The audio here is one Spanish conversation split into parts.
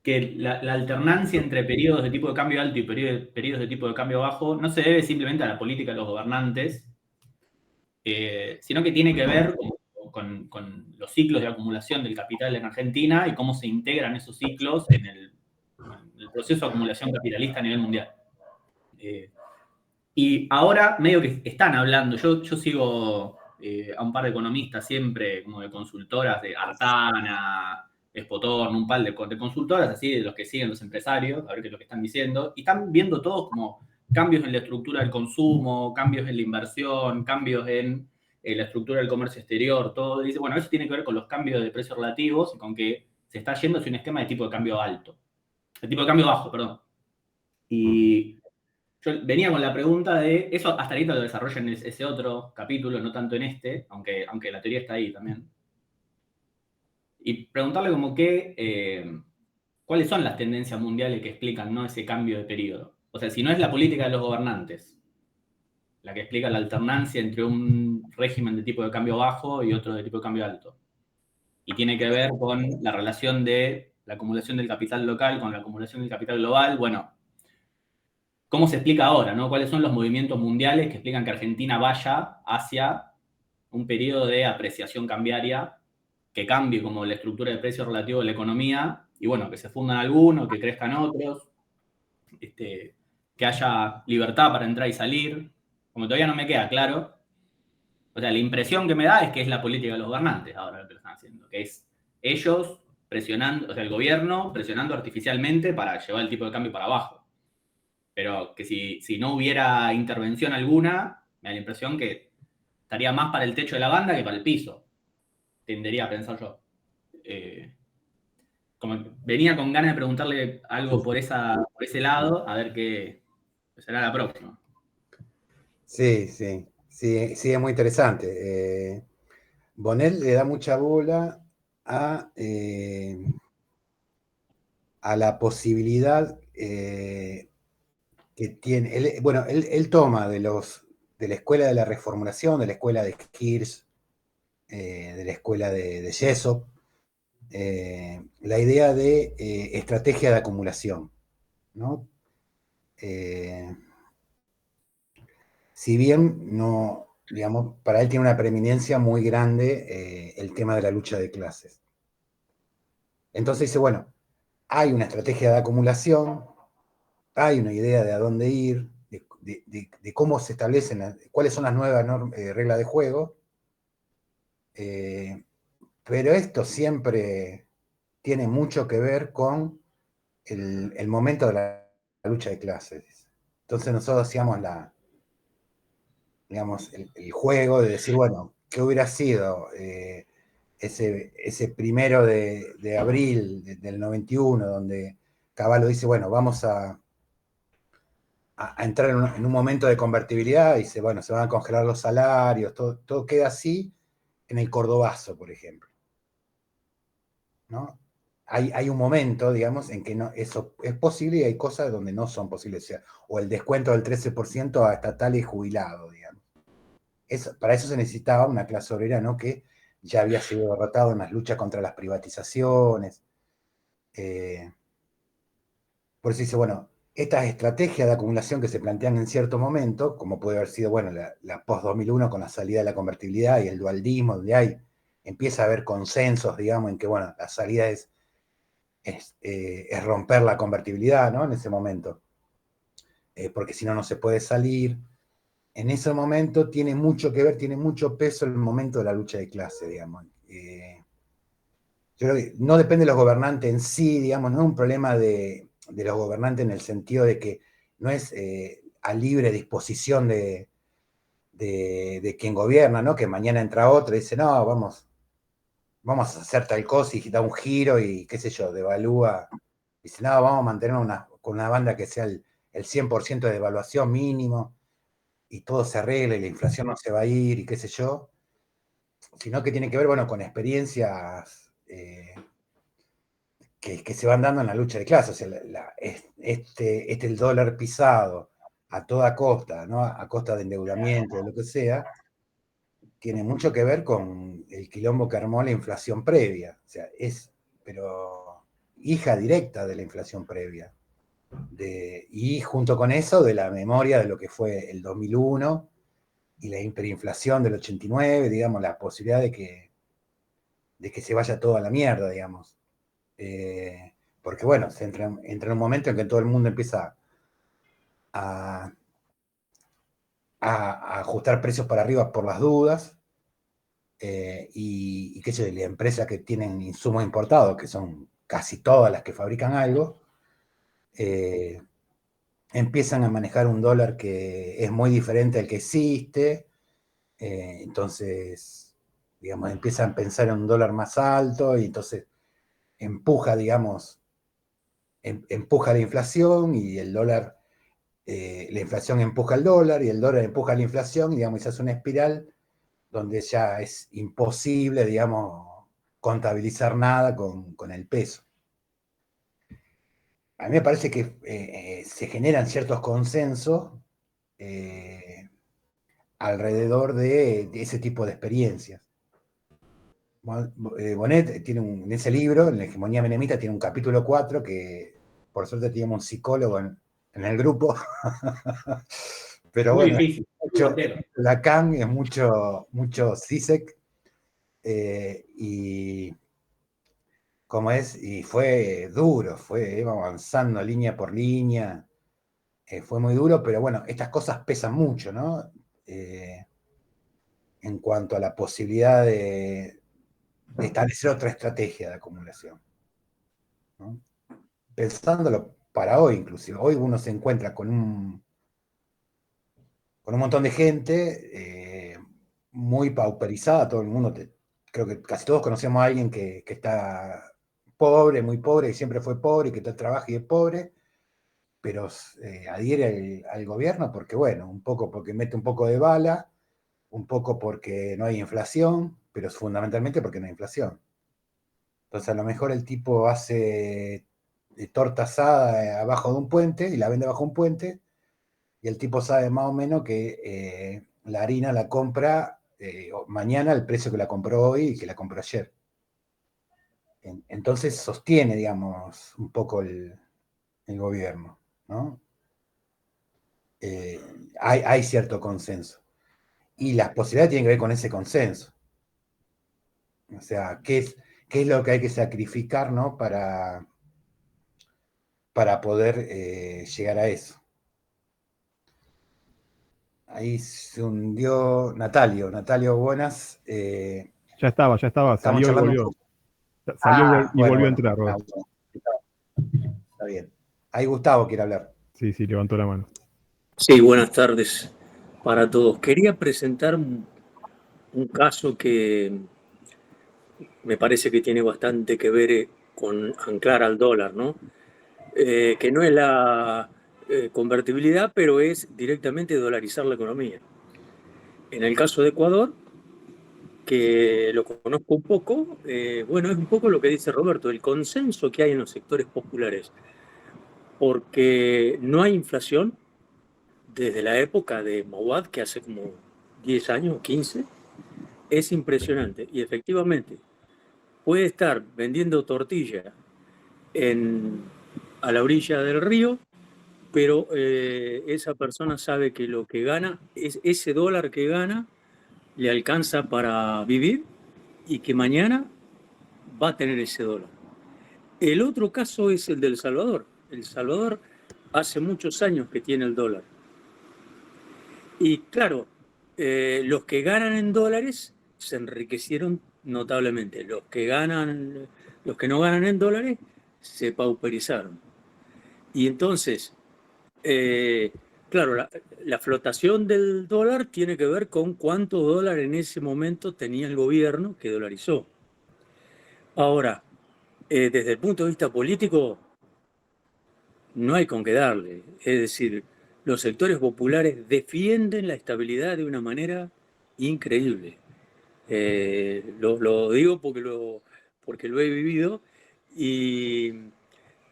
que la alternancia entre periodos de tipo de cambio alto y periodos de tipo de cambio bajo no se debe simplemente a la política de los gobernantes, sino que tiene que ver con los ciclos de acumulación del capital en Argentina y cómo se integran esos ciclos en el proceso de acumulación capitalista a nivel mundial. Y ahora medio que están hablando, yo sigo a un par de economistas siempre, como de consultoras, de Artana, Spotorno, un par de consultoras así, de los que siguen los empresarios, a ver qué es lo que están diciendo, y están viendo todos como cambios en la estructura del consumo, cambios en la inversión, cambios en la estructura del comercio exterior, todo. Y dice, bueno, eso tiene que ver con los cambios de precios relativos y con que se está yendo hacia un esquema de tipo de cambio alto, de tipo de cambio bajo, perdón. Y yo venía con la pregunta de, eso hasta ahorita lo desarrollo en ese otro capítulo, no tanto en este, aunque la teoría está ahí también. Y preguntarle como cuáles son las tendencias mundiales que explican, ¿no?, ese cambio de periodo. O sea, si no es la política de los gobernantes la que explica la alternancia entre un régimen de tipo de cambio bajo y otro de tipo de cambio alto. Y tiene que ver con la relación de la acumulación del capital local con la acumulación del capital global. Bueno, ¿cómo se explica ahora, no? ¿Cuáles son los movimientos mundiales que explican que Argentina vaya hacia un periodo de apreciación cambiaria que cambie como la estructura de precios relativo de la economía y bueno, que se fundan algunos, que crezcan otros, que haya libertad para entrar y salir? Como todavía no me queda claro, o sea, la impresión que me da es que es la política de los gobernantes ahora lo que lo están haciendo, que es ellos presionando, o sea, el gobierno presionando artificialmente para llevar el tipo de cambio para abajo. Pero que si no hubiera intervención alguna, me da la impresión que estaría más para el techo de la banda que para el piso. Tendería a pensar yo. Eh, Como venía con ganas de preguntarle algo por ese lado, a ver qué será la próxima. Sí, sí, sí, sí, es muy interesante. Bonel le da mucha bola a la posibilidad que tiene. Bueno, él toma de la escuela de la reformulación, de la escuela de Kirsch, de la escuela de Jessop, la idea de estrategia de acumulación, ¿no? Eh, si bien no, digamos, para él tiene una preeminencia muy grande el tema de la lucha de clases. Entonces dice, bueno, hay una estrategia de acumulación, hay una idea de a dónde ir, de cómo se establecen, cuáles son las nuevas reglas de juego, pero esto siempre tiene mucho que ver con el momento de la lucha de clases. Entonces nosotros hacíamos digamos, el juego de decir, bueno, ¿qué hubiera sido ese 1 de abril del 91, donde Cavallo dice, bueno, vamos a entrar en un momento de convertibilidad, y dice, bueno, se van a congelar los salarios, todo queda así en el Cordobazo, por ejemplo, ¿no? Hay un momento, digamos, en que no, eso es posible y hay cosas donde no son posibles, o el descuento del 13% a estatales y jubilados, digamos. Para eso se necesitaba una clase obrera, ¿no?, que ya había sido derrotado en las luchas contra las privatizaciones. Por eso dice, bueno, estas estrategias de acumulación que se plantean en cierto momento, como puede haber sido, bueno, la post-2001 con la salida de la convertibilidad y el dualdismo, donde empieza a haber consensos, digamos, en que, bueno, la salida es romper la convertibilidad, ¿no?, en ese momento, porque si no, no se puede salir. En ese momento tiene mucho que ver, tiene mucho peso el momento de la lucha de clase, digamos. Yo creo que no depende de los gobernantes en sí, digamos, no es un problema de los gobernantes en el sentido de que no es a libre disposición de quien gobierna, ¿no? Que mañana entra otro y dice, no, vamos a hacer tal cosa y da un giro y qué sé yo, devalúa. Dice, no, vamos a mantener con una banda que sea el 100% de devaluación mínimo y todo se arregla y la inflación no se va a ir y qué sé yo, sino que tiene que ver, bueno, con experiencias que se van dando en la lucha de clases. O sea, el dólar pisado a toda costa, ¿no? A costa de endeudamiento, de lo que sea, tiene mucho que ver con el quilombo que armó la inflación previa. O sea, pero hija directa de la inflación previa. Y junto con eso, de la memoria de lo que fue el 2001 y la hiperinflación del 89, digamos, la posibilidad de que se vaya todo a la mierda, digamos. Porque bueno, se entra en un momento en que todo el mundo empieza a ajustar precios para arriba por las dudas, y qué sé yo, las empresas que tienen insumos importados, que son casi todas las que fabrican algo, empiezan a manejar un dólar que es muy diferente al que existe, entonces, digamos, empiezan a pensar en un dólar más alto y entonces empuja, digamos, empuja la inflación y el dólar, la inflación empuja el dólar y el dólar empuja la inflación y, digamos, se hace una espiral donde ya es imposible, digamos, contabilizar nada con el peso. A mí me parece que se generan ciertos consensos alrededor de ese tipo de experiencias. Bonet tiene en ese libro, en la hegemonía menemita, tiene un capítulo 4 que por suerte teníamos un psicólogo en el grupo. Pero Muy bueno, difícil. Lacan es mucho Zizek, y como es, y fue duro, iba avanzando línea por línea, fue muy duro, pero bueno, estas cosas pesan mucho, ¿no? En cuanto a la posibilidad de establecer otra estrategia de acumulación, ¿no? Pensándolo para hoy, inclusive. Hoy uno se encuentra con un montón de gente muy pauperizada, todo el mundo, creo que casi todos conocemos a alguien que está pobre, muy pobre, que siempre fue pobre, que trabaja y es pobre, pero adhiere al gobierno porque, bueno, un poco porque mete un poco de bala, un poco porque no hay inflación, pero fundamentalmente porque no hay inflación. Entonces a lo mejor el tipo hace torta asada abajo de un puente y la vende bajo un puente, y el tipo sabe más o menos que la harina la compra mañana al precio que la compró hoy y que la compró ayer. Entonces sostiene, digamos, un poco el gobierno, ¿no? Hay cierto consenso. Y las posibilidades tienen que ver con ese consenso. O sea, ¿qué es lo que hay que sacrificar, ¿no? Para poder llegar a eso. Ahí se hundió Natalio. Natalio, buenas. Ya estaba, Estamos salió y charlando un volvió. poco. Salió y Bueno, volvió a bueno. entrar, Roberto. Está bien. Ahí Gustavo quiere hablar. Sí, levantó la mano. Sí, buenas tardes para todos. Quería presentar un caso que me parece que tiene bastante que ver con anclar al dólar, ¿no? Que no es la convertibilidad, pero es directamente dolarizar la economía. En el caso de Ecuador, que lo conozco un poco, bueno, es un poco lo que dice Roberto, el consenso que hay en los sectores populares, porque no hay inflación desde la época de Mauad, que hace como 10 años o 15, es impresionante. Y efectivamente, puede estar vendiendo tortilla a la orilla del río, pero esa persona sabe que lo que gana, ese dólar que gana, le alcanza para vivir y que mañana va a tener ese dólar. El otro caso es el del Salvador. El Salvador hace muchos años que tiene el dólar. Y claro, los que ganan en dólares se enriquecieron notablemente. Los que no ganan en dólares se pauperizaron. Y entonces, claro, la flotación del dólar tiene que ver con cuánto dólar en ese momento tenía el gobierno que dolarizó. Ahora, desde el punto de vista político, no hay con qué darle. Es decir, los sectores populares defienden la estabilidad de una manera increíble. Lo digo porque lo he vivido y,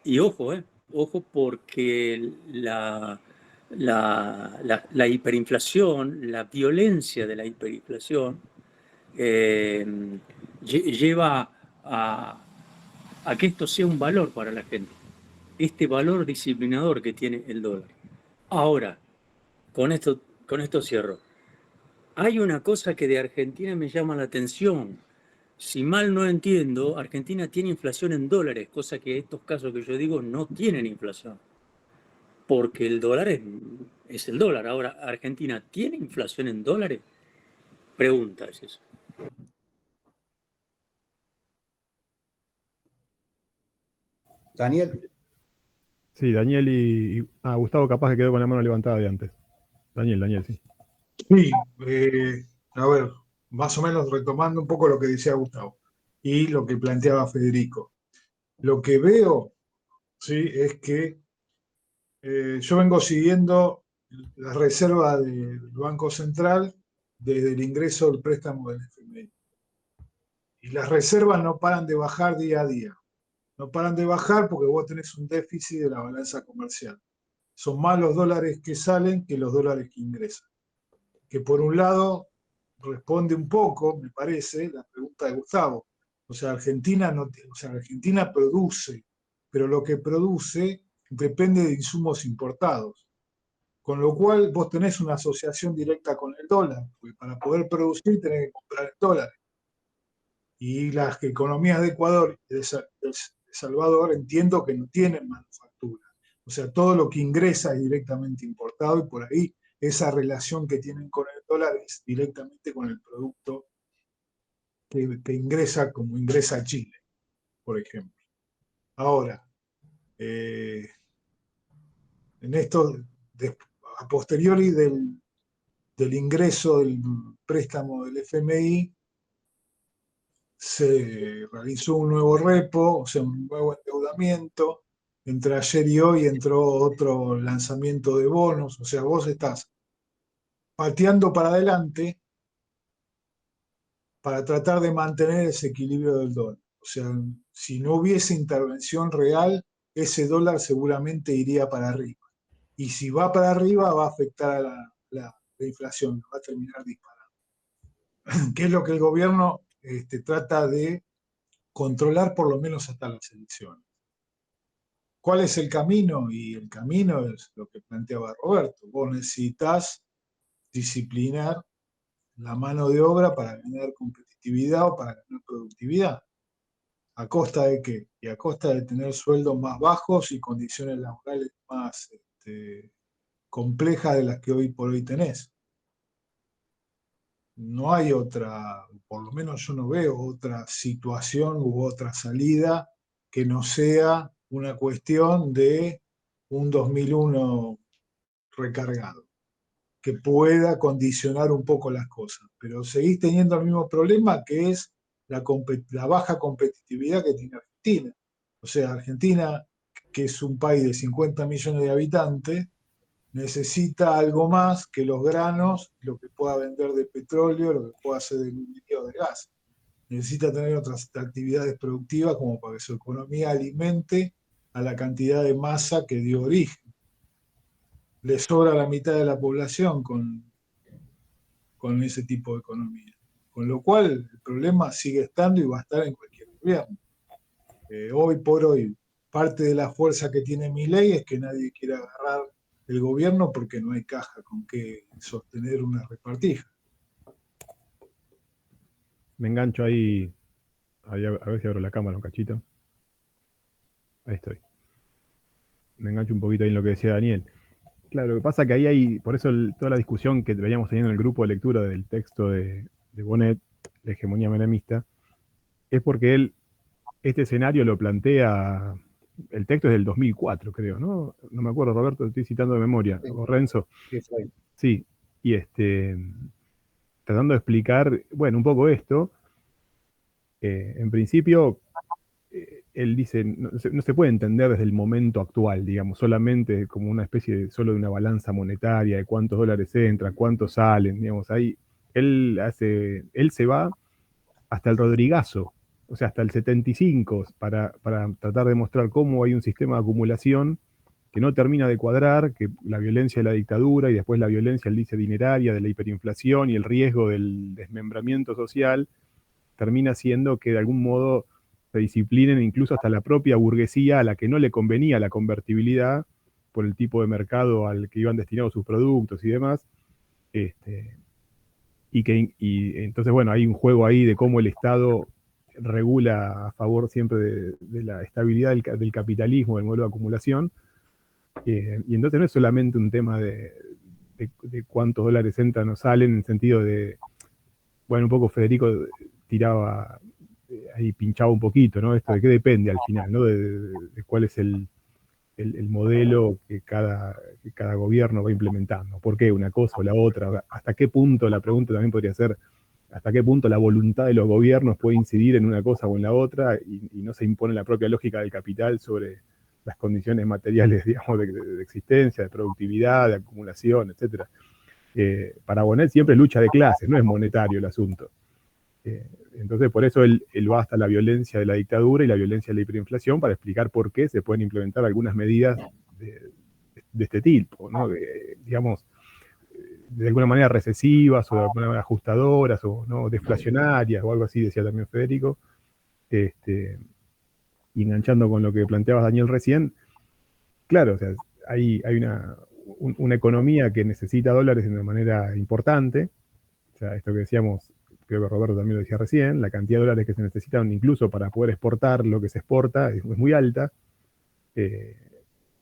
y ojo porque la hiperinflación, la violencia de la hiperinflación lleva a que esto sea un valor para la gente, este valor disciplinador que tiene el dólar. Ahora, con esto cierro. Hay una cosa que de Argentina me llama la atención. Si mal no entiendo, Argentina tiene inflación en dólares, cosa que estos casos que yo digo no tienen inflación, porque el dólar es el dólar. Ahora, ¿Argentina tiene inflación en dólares? Pregunta es eso. Daniel. Sí, Daniel Gustavo capaz que quedó con la mano levantada de antes. Daniel, sí. Sí, a ver, más o menos retomando un poco lo que decía Gustavo y lo que planteaba Federico. Lo que veo, sí, es que yo vengo siguiendo la reserva del Banco Central desde el ingreso del préstamo del FMI. Y las reservas no paran de bajar día a día. No paran de bajar porque vos tenés un déficit de la balanza comercial. Son más los dólares que salen que los dólares que ingresan. Que por un lado responde un poco, me parece, la pregunta de Gustavo. O sea, Argentina produce, pero lo que produce depende de insumos importados. Con lo cual vos tenés una asociación directa con el dólar, porque para poder producir tenés que comprar el dólar. Y las economías de Ecuador y de Salvador entiendo que no tienen manufactura. O sea, todo lo que ingresa es directamente importado y por ahí esa relación que tienen con el dólar es directamente con el producto que ingresa, como ingresa a Chile, por ejemplo. Ahora, en esto, a posteriori del ingreso del préstamo del FMI, se realizó un nuevo repo, o sea, un nuevo endeudamiento. Entre ayer y hoy entró otro lanzamiento de bonos, o sea, vos estás pateando para adelante para tratar de mantener ese equilibrio del dólar. O sea, si no hubiese intervención real, ese dólar seguramente iría para arriba. Y si va para arriba, va a afectar a la inflación, va a terminar disparando. ¿Qué es lo que el gobierno trata de controlar por lo menos hasta las elecciones? ¿Cuál es el camino? Y el camino es lo que planteaba Roberto. Vos necesitas disciplinar la mano de obra para ganar competitividad o para ganar productividad. ¿A costa de qué? Y a costa de tener sueldos más bajos y condiciones laborales más complejas de las que hoy por hoy tenés. No hay otra, por lo menos yo no veo otra situación u otra salida que no sea una cuestión de un 2001 recargado, que pueda condicionar un poco las cosas. Pero seguís teniendo el mismo problema, que es la baja competitividad que tiene Argentina. O sea, Argentina, que es un país de 50 millones de habitantes, necesita algo más que los granos, lo que pueda vender de petróleo, lo que pueda hacer de minería o de gas. Necesita tener otras actividades productivas como para que su economía alimente a la cantidad de masa que dio origen. Le sobra la mitad de la población con ese tipo de economía. Con lo cual, el problema sigue estando y va a estar en cualquier gobierno. Hoy por hoy, parte de la fuerza que tiene Milei es que nadie quiere agarrar el gobierno porque no hay caja con que sostener una repartija. Me engancho ahí a ver si abro la cámara un cachito. Ahí estoy. Me engancho un poquito ahí en lo que decía Daniel. Claro, lo que pasa es que ahí hay, por eso toda la discusión que veníamos teniendo en el grupo de lectura del texto de Bonet, la hegemonía menemista, es porque este escenario lo plantea, el texto es del 2004, creo, ¿no? No me acuerdo, Roberto, estoy citando de memoria, Sí. o Renzo. Sí. Y tratando de explicar, bueno, un poco esto, en principio, él dice, no se puede entender desde el momento actual, digamos, solamente como una especie solo de una balanza monetaria, de cuántos dólares entran, cuántos salen, digamos, ahí él se va hasta el Rodrigazo, o sea, hasta el 75, para tratar de mostrar cómo hay un sistema de acumulación que no termina de cuadrar, que la violencia de la dictadura y después la violencia, él dice, dineraria, de la hiperinflación y el riesgo del desmembramiento social, termina siendo que de algún modo se disciplinen incluso hasta la propia burguesía a la que no le convenía la convertibilidad por el tipo de mercado al que iban destinados sus productos y demás. Y entonces, bueno, hay un juego ahí de cómo el Estado regula a favor siempre de la estabilidad del capitalismo, del modelo de acumulación. Y entonces no es solamente un tema de cuántos dólares entran o salen, en el sentido de, bueno, un poco Federico tiraba, ahí pinchaba un poquito, ¿no? Esto de qué depende al final, ¿no? De cuál es el modelo que cada gobierno va implementando. ¿Por qué una cosa o la otra? ¿Hasta qué punto, la pregunta también podría ser, hasta qué punto la voluntad de los gobiernos puede incidir en una cosa o en la otra y no se impone la propia lógica del capital sobre las condiciones materiales, digamos, de existencia, de productividad, de acumulación, etc. Para Bonet siempre es lucha de clases, no es monetario el asunto. Entonces, por eso él va hasta la violencia de la dictadura y la violencia de la hiperinflación para explicar por qué se pueden implementar algunas medidas de este tipo, ¿no? Digamos, de alguna manera recesivas o de alguna manera ajustadoras o ¿no? deflacionarias o algo así, decía también Federico. Enganchando con lo que planteabas, Daniel, recién, claro, o sea, hay una economía que necesita dólares de una manera importante. O sea, esto que decíamos, creo que Roberto también lo decía recién, la cantidad de dólares que se necesitan incluso para poder exportar lo que se exporta es muy alta.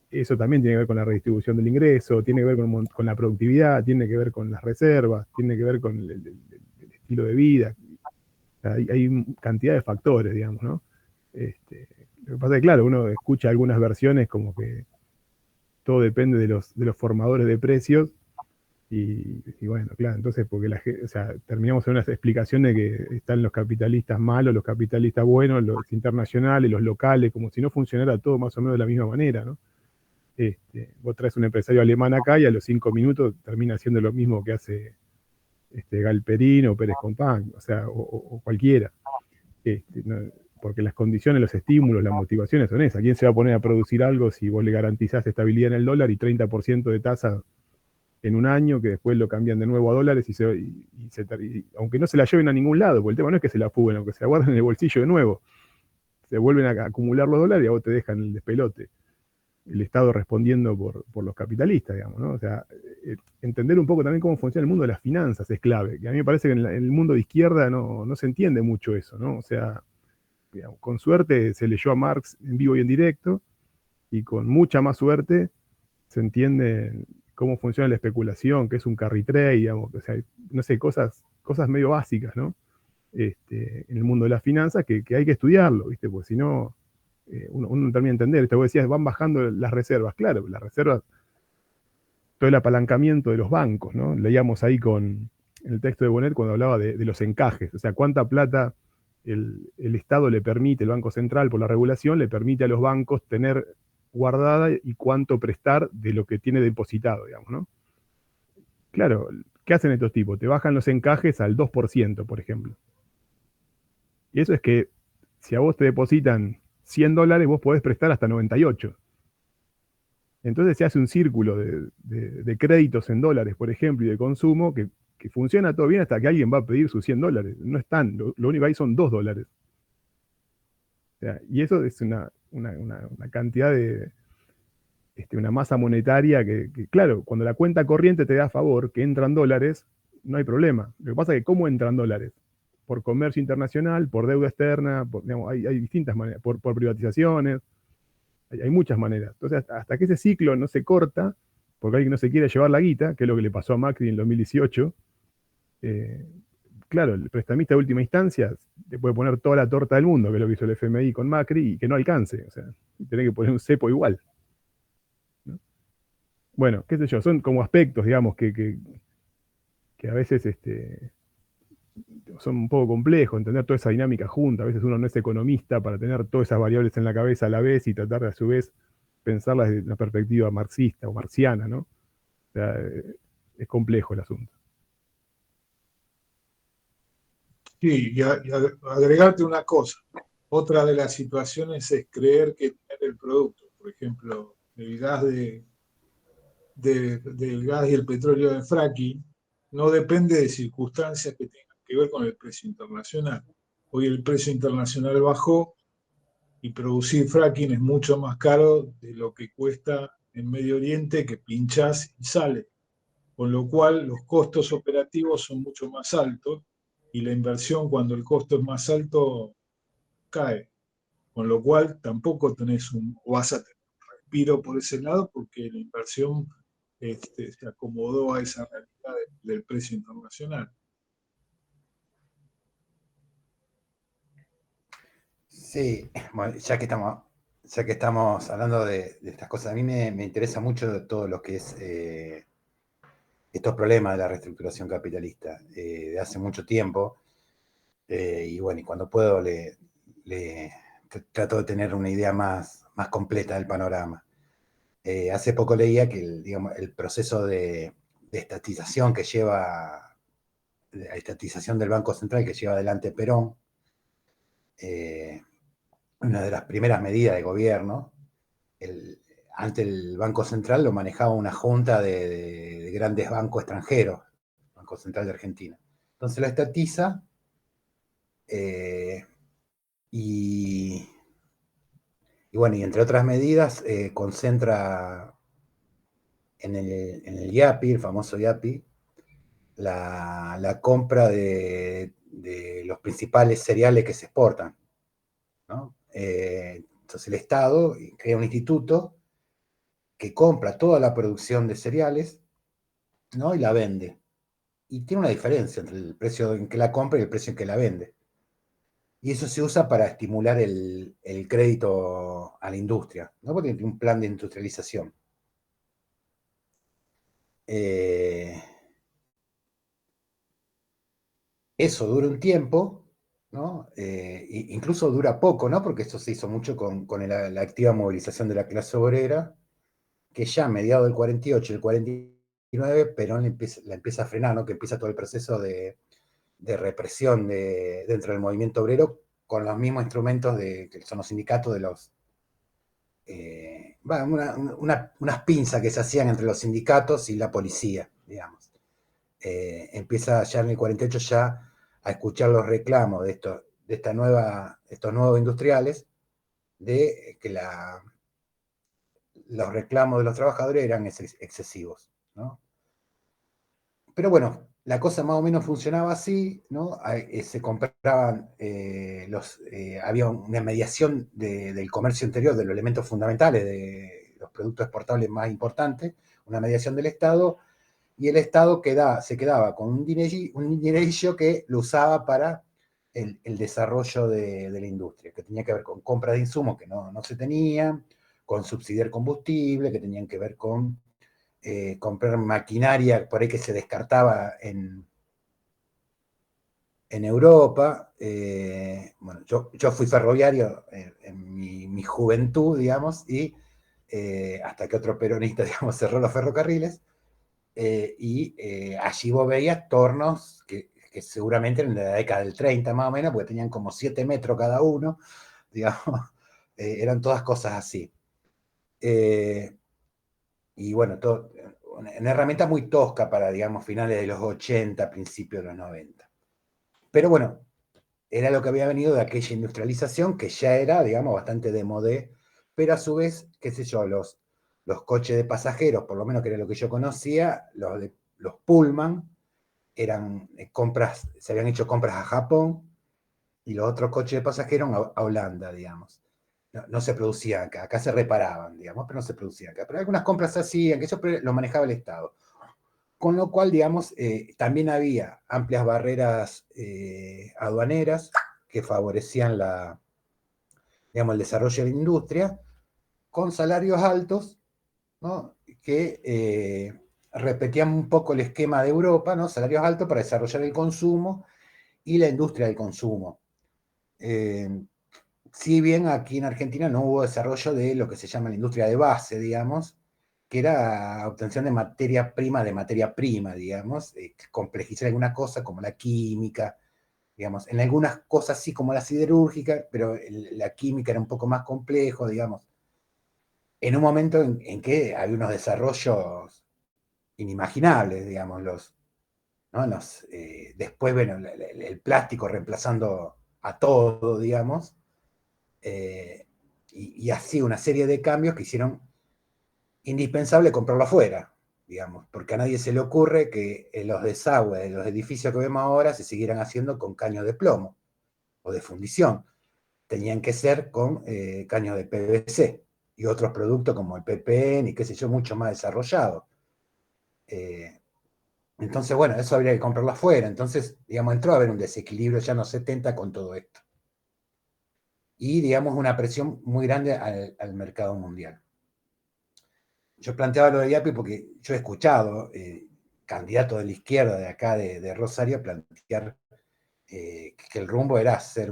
Eso también tiene que ver con la redistribución del ingreso, tiene que ver con la productividad, tiene que ver con las reservas, tiene que ver con el estilo de vida. O sea, hay cantidad de factores, digamos, ¿no? Lo que pasa es que, claro, uno escucha algunas versiones como que todo depende de los formadores de precios. Y bueno, claro, entonces porque o sea, terminamos en una explicación de que están los capitalistas malos, los capitalistas buenos, los internacionales, los locales, como si no funcionara todo más o menos de la misma manera, ¿no? Vos traes un empresario alemán acá y a los 5 minutos termina haciendo lo mismo que hace Galperín o Pérez Compán, o sea, o cualquiera. Porque las condiciones, los estímulos, las motivaciones son esas. ¿Quién se va a poner a producir algo si vos le garantizás estabilidad en el dólar y 30% de tasa en un año, que después lo cambian de nuevo a dólares y aunque no se la lleven a ningún lado, porque el tema no es que se la fuguen, aunque se la guarden en el bolsillo de nuevo, se vuelven a acumular los dólares y a vos te dejan el despelote. El Estado respondiendo por los capitalistas, digamos, ¿no? O sea, entender un poco también cómo funciona el mundo de las finanzas es clave, que a mí me parece que en el mundo de izquierda no se entiende mucho eso, ¿no? O sea, digamos, con suerte se leyó a Marx en vivo y en directo, y con mucha más suerte se entiende cómo funciona la especulación, que es un carry trade, digamos, o sea, no sé, cosas medio básicas, ¿no? En el mundo de las finanzas que hay que estudiarlo, ¿viste? Porque si no, uno no termina de entender. Vos decías, van bajando las reservas. Claro, las reservas, todo el apalancamiento de los bancos, ¿no? Leíamos ahí en el texto de Bonet cuando hablaba de los encajes, o sea, cuánta plata el Estado le permite, el Banco Central por la regulación, le permite a los bancos tener guardada y cuánto prestar de lo que tiene depositado, digamos, ¿no? Claro, ¿qué hacen estos tipos? Te bajan los encajes al 2%, por ejemplo. Y eso es que si a vos te depositan $100, vos podés prestar hasta 98. Entonces se hace un círculo de créditos en dólares, por ejemplo, y de consumo que funciona todo bien hasta que alguien va a pedir sus $100. No están, lo único que hay son $2. O sea, y eso es una cantidad de una masa monetaria que, claro, cuando la cuenta corriente te da a favor que entran dólares, no hay problema. Lo que pasa es que ¿cómo entran dólares? Por comercio internacional, por deuda externa, digamos, hay distintas maneras, por privatizaciones, hay muchas maneras. Entonces, hasta que ese ciclo no se corta, porque alguien no se quiere llevar la guita, que es lo que le pasó a Macri en el 2018, claro, el prestamista de última instancia te puede poner toda la torta del mundo, que es lo que hizo el FMI con Macri, y que no alcance. O sea, tenés que poner un cepo igual. ¿No? Bueno, qué sé yo, son como aspectos, digamos, que a veces son un poco complejos, entender toda esa dinámica junta. A veces uno no es economista para tener todas esas variables en la cabeza a la vez y tratar de a su vez pensarlas desde una perspectiva marxista o marxiana, ¿no? O sea, es complejo el asunto. Sí, y agregarte una cosa. Otra de las situaciones es creer que tener el producto, por ejemplo, el gas del gas y el petróleo de fracking, no depende de circunstancias que tengan que ver con el precio internacional. Hoy el precio internacional bajó y producir fracking es mucho más caro de lo que cuesta en Medio Oriente, que pinchás y sale, con lo cual los costos operativos son mucho más altos y la inversión cuando el costo es más alto cae, con lo cual tampoco tenés o vas a tener un respiro por ese lado porque la inversión se acomodó a esa realidad del precio internacional. Sí, bueno, ya que estamos hablando de estas cosas, a mí me interesa mucho todo lo que es estos problemas de la reestructuración capitalista de hace mucho tiempo. Y bueno, y cuando puedo trato de tener una idea más completa del panorama. Hace poco leía que el proceso de estatización la estatización del Banco Central que lleva adelante Perón, una de las primeras medidas de gobierno, ante el Banco Central lo manejaba una junta de grandes bancos extranjeros, Banco Central de Argentina. Entonces lo estatiza y bueno, y entre otras medidas concentra en el IAPI, el famoso IAPI, la compra de los principales cereales que se exportan, ¿no? Entonces el Estado crea un instituto que compra toda la producción de cereales, ¿no? Y la vende. Y tiene una diferencia entre el precio en que la compra y el precio en que la vende. Y eso se usa para estimular el crédito a la industria, ¿no? Porque tiene un plan de industrialización. Eso dura un tiempo, ¿no? Incluso dura poco, ¿no? Porque esto se hizo mucho con la activa movilización de la clase obrera, que ya a mediados del 48 y el 49, Perón la empieza a frenar, ¿no? Que empieza todo el proceso de represión dentro del movimiento obrero con los mismos instrumentos que son los sindicatos de los... unas pinzas que se hacían entre los sindicatos y la policía, digamos. Empieza ya en el 48 ya a escuchar los reclamos de estos nuevos industriales, de que los reclamos de los trabajadores eran excesivos, ¿no? Pero bueno, la cosa más o menos funcionaba así, ¿no? Se compraban había una mediación del comercio interior, de los elementos fundamentales de los productos exportables más importantes, una mediación del Estado, y el Estado se quedaba con un dinerillo que lo usaba para el desarrollo de la industria, que tenía que ver con compra de insumos que no se tenían, con subsidiar combustible, que tenían que ver con comprar maquinaria por ahí que se descartaba en Europa. Bueno, yo fui ferroviario en mi juventud, digamos, y hasta que otro peronista, digamos, cerró los ferrocarriles. Allí vos veías tornos que seguramente en la década del 30 más o menos, porque tenían como 7 metros cada uno, digamos, eran todas cosas así. Y bueno, una herramienta muy tosca para, digamos, finales de los 80, principios de los 90. Pero bueno, era lo que había venido de aquella industrialización que ya era, digamos, bastante de modé, pero a su vez, qué sé yo, los coches de pasajeros, por lo menos que era lo que yo conocía, los Pullman, eran compras, se habían hecho compras a Japón, y los otros coches de pasajeros a Holanda, digamos. No se producían acá se reparaban, digamos, pero no se producían acá. Pero algunas compras se hacían, que eso lo manejaba el Estado. Con lo cual, digamos, también había amplias barreras aduaneras que favorecían digamos, el desarrollo de la industria, con salarios altos, ¿no? Que repetían un poco el esquema de Europa, ¿no? Salarios altos para desarrollar el consumo y la industria del consumo. Si bien aquí en Argentina no hubo desarrollo de lo que se llama la industria de base, digamos, que era obtención de materia prima, digamos, complejizar alguna cosa como la química, digamos, en algunas cosas sí como la siderúrgica, pero la química era un poco más complejo, digamos, en un momento en que había unos desarrollos inimaginables, digamos, ¿no? Después, bueno, el plástico reemplazando a todo, digamos, y así una serie de cambios que hicieron indispensable comprarlo afuera, digamos, porque a nadie se le ocurre que los desagües de los edificios que vemos ahora se siguieran haciendo con caños de plomo o de fundición. Tenían que ser con caños de PVC y otros productos como el PPN y qué sé yo, mucho más desarrollados. Entonces, bueno, eso habría que comprarlo afuera. Entonces, digamos, entró a haber un desequilibrio ya en los 70 con todo esto. Y, digamos, una presión muy grande al mercado mundial. Yo planteaba lo de IAPI porque yo he escuchado candidatos de la izquierda de acá, de Rosario, plantear que el rumbo era hacer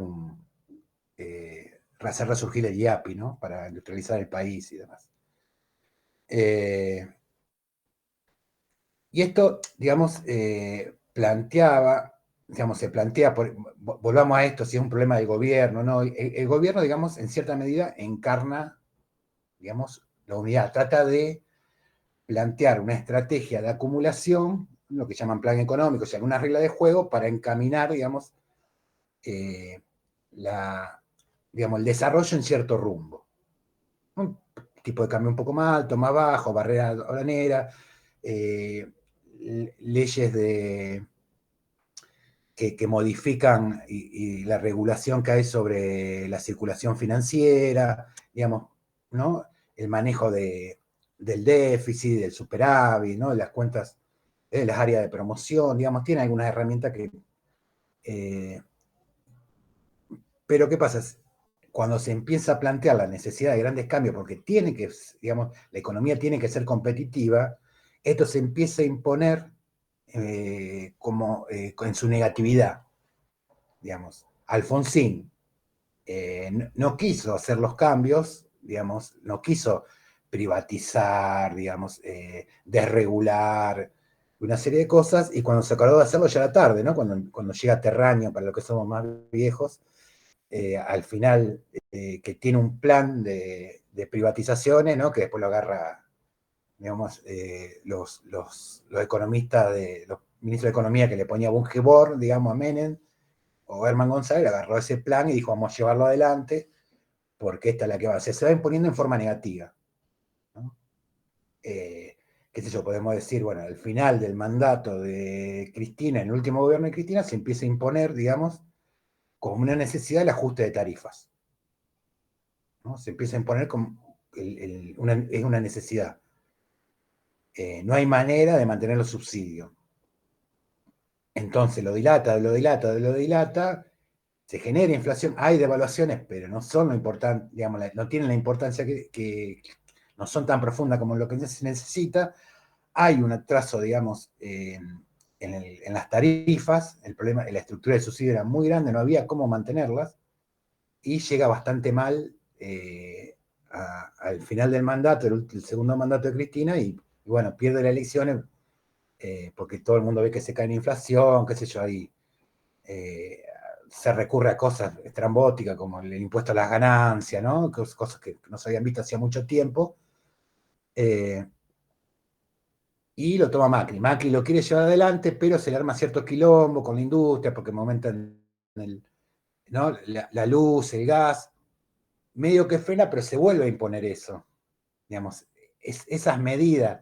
resurgir el IAPI, ¿no? Para industrializar el país y demás. Y esto, digamos, se plantea, volvamos a esto, si es un problema del gobierno, ¿no? El gobierno, digamos, en cierta medida encarna, digamos, la unidad, trata de plantear una estrategia de acumulación, lo que llaman plan económico, o sea, alguna regla de juego para encaminar, digamos, el desarrollo en cierto rumbo. Un tipo de cambio un poco más alto, más bajo, barrera aduanera, leyes que modifican y la regulación que hay sobre la circulación financiera, digamos, ¿no? El manejo del déficit, del superávit, ¿no? Las cuentas, las áreas de promoción, digamos, tiene algunas herramientas que... pero ¿qué pasa? Cuando se empieza a plantear la necesidad de grandes cambios, porque tiene que, digamos, la economía tiene que ser competitiva, esto se empieza a imponer como en su negatividad, digamos. Alfonsín no quiso hacer los cambios, digamos, no quiso privatizar, digamos, desregular, una serie de cosas, y cuando se acordó de hacerlo ya era tarde, ¿no? Cuando llega Terraño, para los que somos más viejos, al final, que tiene un plan de privatizaciones, ¿no? Que después lo agarra, digamos, los economistas, los ministros de Economía que le ponía Bungebor, digamos, a Menem, o Herman González, agarró ese plan y dijo, vamos a llevarlo adelante, porque esta es la que va a hacer. Se va imponiendo en forma negativa, ¿no? Qué sé yo, podemos decir, bueno, al final del mandato de Cristina, en el último gobierno de Cristina, se empieza a imponer, digamos, como una necesidad el ajuste de tarifas, ¿no? Se empieza a imponer como es una necesidad. No hay manera de mantener los subsidios. Entonces lo dilata, se genera inflación, hay devaluaciones, pero no son lo importante, digamos, no tienen la importancia que no son tan profundas como lo que se necesita. Hay un atraso, digamos, en las tarifas, el problema, la estructura del subsidio era muy grande, no había cómo mantenerlas, y llega bastante mal al final del mandato, el segundo mandato de Cristina, y bueno, pierde las elecciones porque todo el mundo ve que se cae en inflación, qué sé yo, ahí se recurre a cosas estrambóticas como el impuesto a las ganancias, ¿no? Cosas que no se habían visto hacía mucho tiempo. Y lo toma Macri. Macri lo quiere llevar adelante, pero se le arma cierto quilombo con la industria porque aumentan ¿no? la luz, el gas. Medio que frena, pero se vuelve a imponer eso. Digamos, esas medidas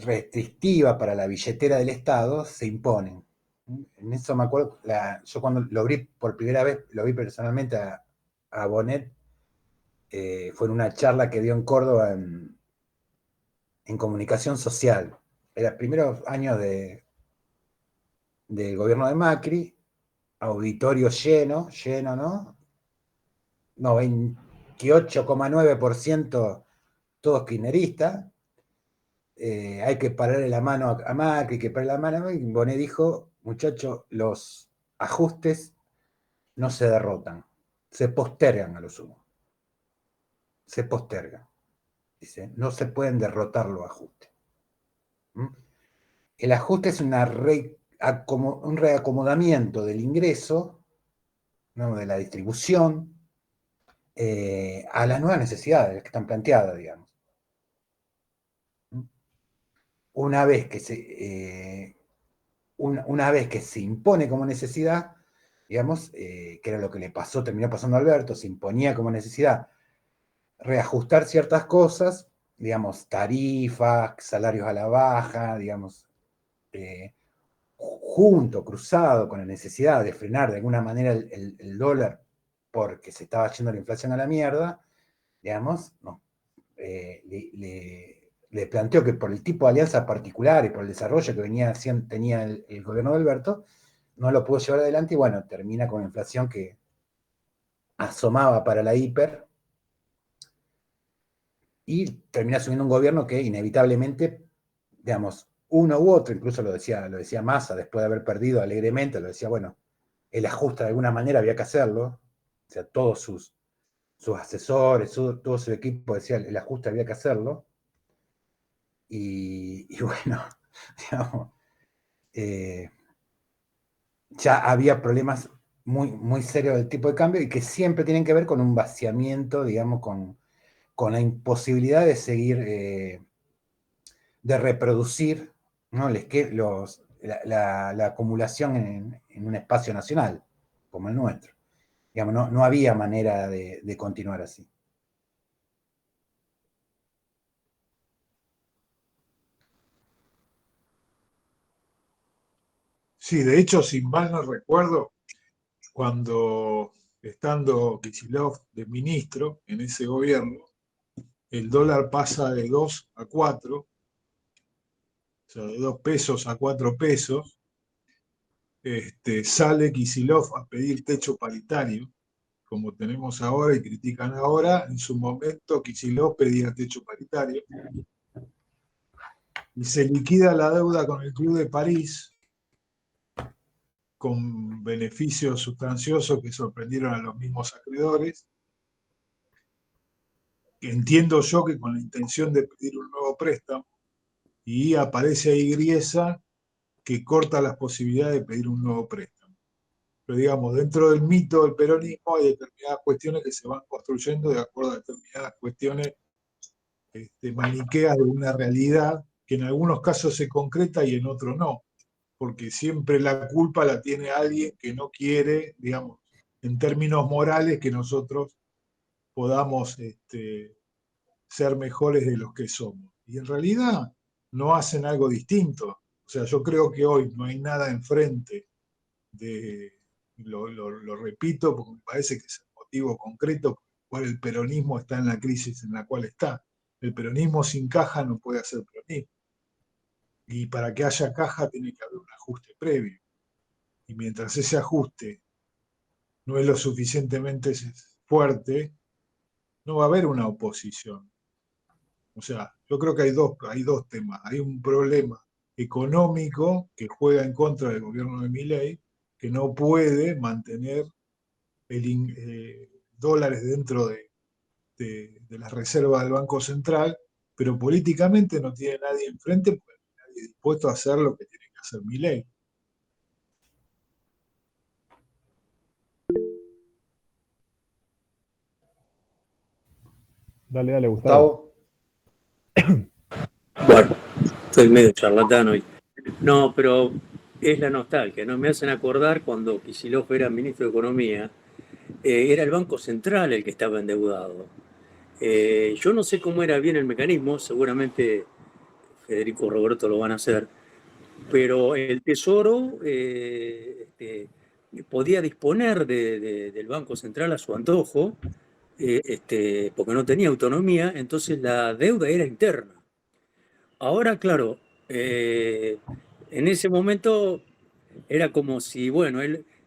restrictivas para la billetera del Estado se imponen. En eso me acuerdo, yo cuando lo vi por primera vez, lo vi personalmente a Bonet, fue en una charla que dio en Córdoba en comunicación social. En los primeros años del gobierno de Macri, auditorio lleno, ¿no? 98,9% todos kirchneristas. Hay que pararle la mano a Macri, que pararle la mano, y Bonet dijo, muchachos, los ajustes no se derrotan, se postergan a lo sumo. Se postergan. Dice, no se pueden derrotar los ajustes. ¿Mm? El ajuste es un reacomodamiento del ingreso, ¿no? De la distribución, a las nuevas necesidades que están planteadas, digamos. Una vez que se impone como necesidad, digamos, que era lo que le pasó, terminó pasando a Alberto, se imponía como necesidad reajustar ciertas cosas, digamos, tarifas, salarios a la baja, digamos, junto, cruzado con la necesidad de frenar de alguna manera el dólar porque se estaba yendo la inflación a la mierda, digamos, no, le planteó que por el tipo de alianza particular y por el desarrollo que tenía el gobierno de Alberto, no lo pudo llevar adelante y bueno, termina con una inflación que asomaba para la hiper y termina asumiendo un gobierno que inevitablemente, digamos, uno u otro, incluso lo decía Massa después de haber perdido alegremente, lo decía, bueno, el ajuste de alguna manera había que hacerlo, o sea, todos sus asesores, todo su equipo decía el ajuste había que hacerlo, y bueno, digamos, ya había problemas muy, muy serios del tipo de cambio y que siempre tienen que ver con un vaciamiento, digamos, con la imposibilidad de seguir, de reproducir, ¿no? La acumulación en un espacio nacional como el nuestro. Digamos, no había manera de continuar así. Sí, de hecho, si mal no recuerdo, cuando estando Kicillof de ministro en ese gobierno, el dólar pasa de 2 a 4, o sea, de 2 pesos a 4 pesos, sale Kicillof a pedir techo paritario, como tenemos ahora y critican ahora. En su momento Kicillof pedía techo paritario y se liquida la deuda con el Club de París con beneficios sustanciosos que sorprendieron a los mismos acreedores. Entiendo yo que con la intención de pedir un nuevo préstamo, y aparece ahí Griesa que corta las posibilidades de pedir un nuevo préstamo. Pero digamos, dentro del mito del peronismo hay determinadas cuestiones que se van construyendo de acuerdo a determinadas cuestiones maniqueas de una realidad que en algunos casos se concreta y en otros no, porque siempre la culpa la tiene alguien que no quiere, digamos, en términos morales, que nosotros podamos ser mejores de los que somos. Y en realidad no hacen algo distinto. O sea, yo creo que hoy no hay nada enfrente de, lo repito, porque me parece que es el motivo concreto por el cual el peronismo está en la crisis en la cual está. El peronismo sin caja no puede hacer peronismo. Y para que haya caja tiene que haber un ajuste previo. Y mientras ese ajuste no es lo suficientemente fuerte, no va a haber una oposición. O sea, yo creo que hay dos temas. Hay un problema económico que juega en contra del gobierno de Milei, que no puede mantener dólares dentro de las reservas del Banco Central, pero políticamente no tiene nadie enfrente, porque no hay nadie dispuesto a hacer lo que tiene que hacer Milei. Dale, Gustavo. Bueno, estoy medio charlatán hoy. No, pero es la nostalgia, ¿no? Me hacen acordar cuando Kicillof era ministro de Economía, era el Banco Central el que estaba endeudado. Yo no sé cómo era bien el mecanismo, seguramente Federico o Roberto lo van a hacer, pero el Tesoro podía disponer del Banco Central a su antojo, porque no tenía autonomía, entonces la deuda era interna. Ahora, claro, en ese momento era como si, bueno,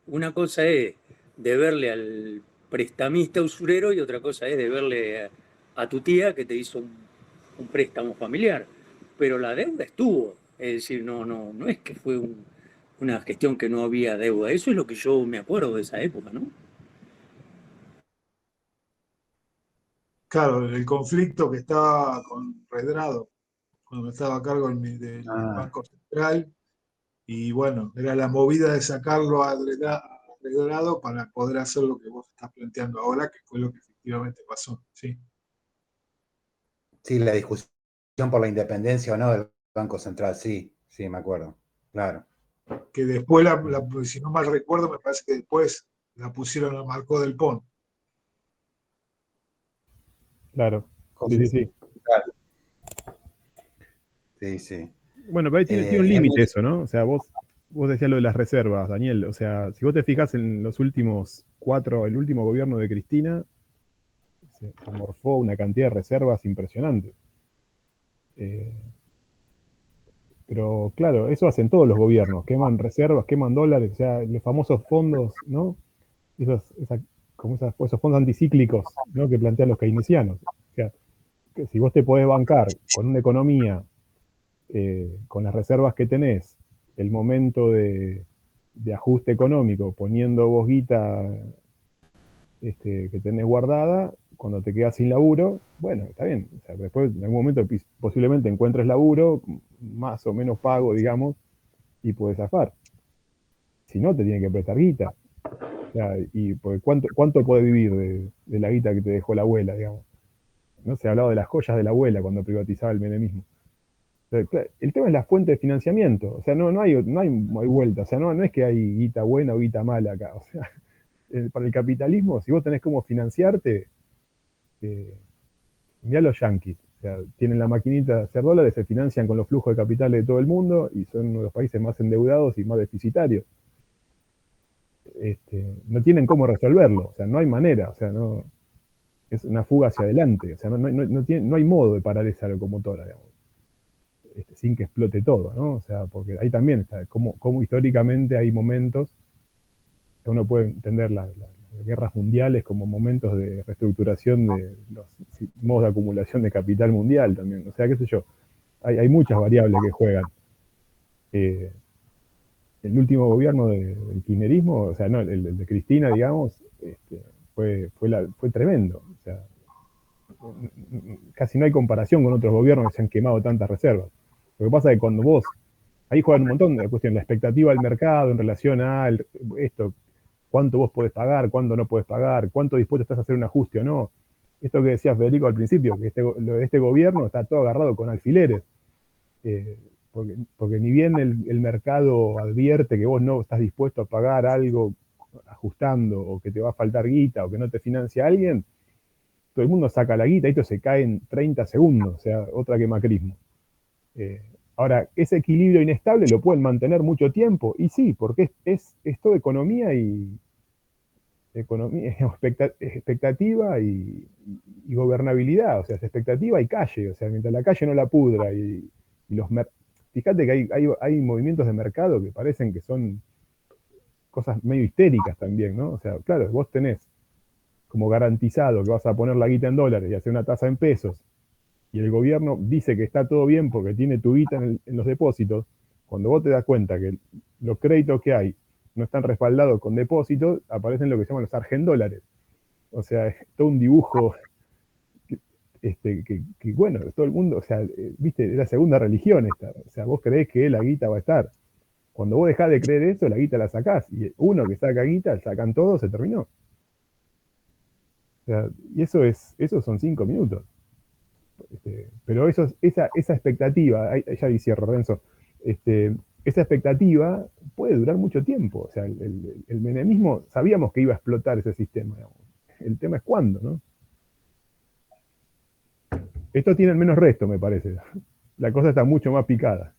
una cosa es deberle al prestamista usurero y otra cosa es deberle a tu tía que te hizo un préstamo familiar. Pero la deuda estuvo, es decir, no es que fue una gestión que no había deuda. Eso es lo que yo me acuerdo de esa época, ¿no? Claro, el conflicto que estaba con Redrado, cuando estaba a cargo del Banco Central, y bueno, era la movida de sacarlo a Redrado para poder hacer lo que vos estás planteando ahora, que fue lo que efectivamente pasó. Sí. Sí, la discusión por la independencia o no del Banco Central, sí, me acuerdo, claro. que después, si no mal recuerdo, me parece que después la pusieron al Marcó del Pont. Claro, sí, sí. Claro. Sí, sí. Bueno, pero ahí tiene un límite eso, ¿no? O sea, vos decías lo de las reservas, Daniel. O sea, si vos te fijas en los últimos 4, el último gobierno de Cristina, se morfó una cantidad de reservas impresionante. Pero claro, eso hacen todos los gobiernos, queman reservas, queman dólares, o sea, los famosos fondos, ¿no? Esos fondos anticíclicos, ¿no? Que plantean los keynesianos. O sea, que si vos te podés bancar con una economía, con las reservas que tenés, el momento de ajuste económico, poniendo vos guita que tenés guardada, cuando te quedas sin laburo, bueno, está bien. O sea, después en algún momento posiblemente encuentres laburo, más o menos pago, digamos, y puedes zafar. Si no, te tienen que prestar guita. O sea, y porque ¿cuánto puede vivir de la guita que te dejó la abuela, digamos? ¿No? Se hablaba de las joyas de la abuela cuando privatizaba el menemismo. El tema es la fuente de financiamiento. O sea, no hay vuelta. O sea, no es que hay guita buena o guita mala acá. O sea, para el capitalismo, si vos tenés cómo financiarte, mirá los yanquis. O sea, tienen la maquinita de hacer dólares, se financian con los flujos de capitales de todo el mundo y son uno de los países más endeudados y más deficitarios. No tienen cómo resolverlo. O sea, no hay manera. O sea, no es una fuga hacia adelante. O sea, no hay modo de parar esa locomotora, digamos. Sin que explote todo, ¿no? O sea, porque ahí también está, como históricamente hay momentos, que uno puede entender las guerras mundiales como momentos de reestructuración de los modos de acumulación de capital mundial también. O sea, qué sé yo, hay muchas variables que juegan. El último gobierno del kirchnerismo, o sea, no, el de Cristina, digamos, fue tremendo. O sea, casi no hay comparación con otros gobiernos que se han quemado tantas reservas. Lo que pasa es que cuando vos, ahí juegan un montón de cuestiones, la expectativa del mercado en relación a esto, cuánto vos podés pagar, cuánto no podés pagar, cuánto dispuesto estás a hacer un ajuste o no. Esto que decía Federico al principio, que este gobierno está todo agarrado con alfileres, porque ni bien el mercado advierte que vos no estás dispuesto a pagar algo ajustando, o que te va a faltar guita, o que no te financia alguien, todo el mundo saca la guita y esto se cae en 30 segundos, o sea, otra que macrismo. Ahora, ese equilibrio inestable lo pueden mantener mucho tiempo, y sí, porque es todo economía y expectativa y gobernabilidad, o sea, es expectativa y calle, o sea, mientras la calle no la pudra y fíjate que hay movimientos de mercado que parecen que son cosas medio histéricas también, ¿no? O sea, claro, vos tenés como garantizado que vas a poner la guita en dólares y hacer una tasa en pesos, y el gobierno dice que está todo bien porque tiene tu guita en los depósitos. Cuando vos te das cuenta que los créditos que hay no están respaldados con depósitos, aparecen lo que se llaman los argendólares. O sea, es todo un dibujo que bueno, todo el mundo, o sea, viste, es la segunda religión esta. O sea, vos creés que la guita va a estar. Cuando vos dejás de creer eso, la guita la sacás. Y uno que saca guita, sacan todos, se terminó. O sea, y eso son 5 minutos. Pero esa expectativa, ya decía Renzo, esa expectativa puede durar mucho tiempo. O sea, el menemismo, sabíamos que iba a explotar ese sistema. Digamos. El tema es cuándo, ¿no? Estos tienen menos resto, me parece. La cosa está mucho más picada.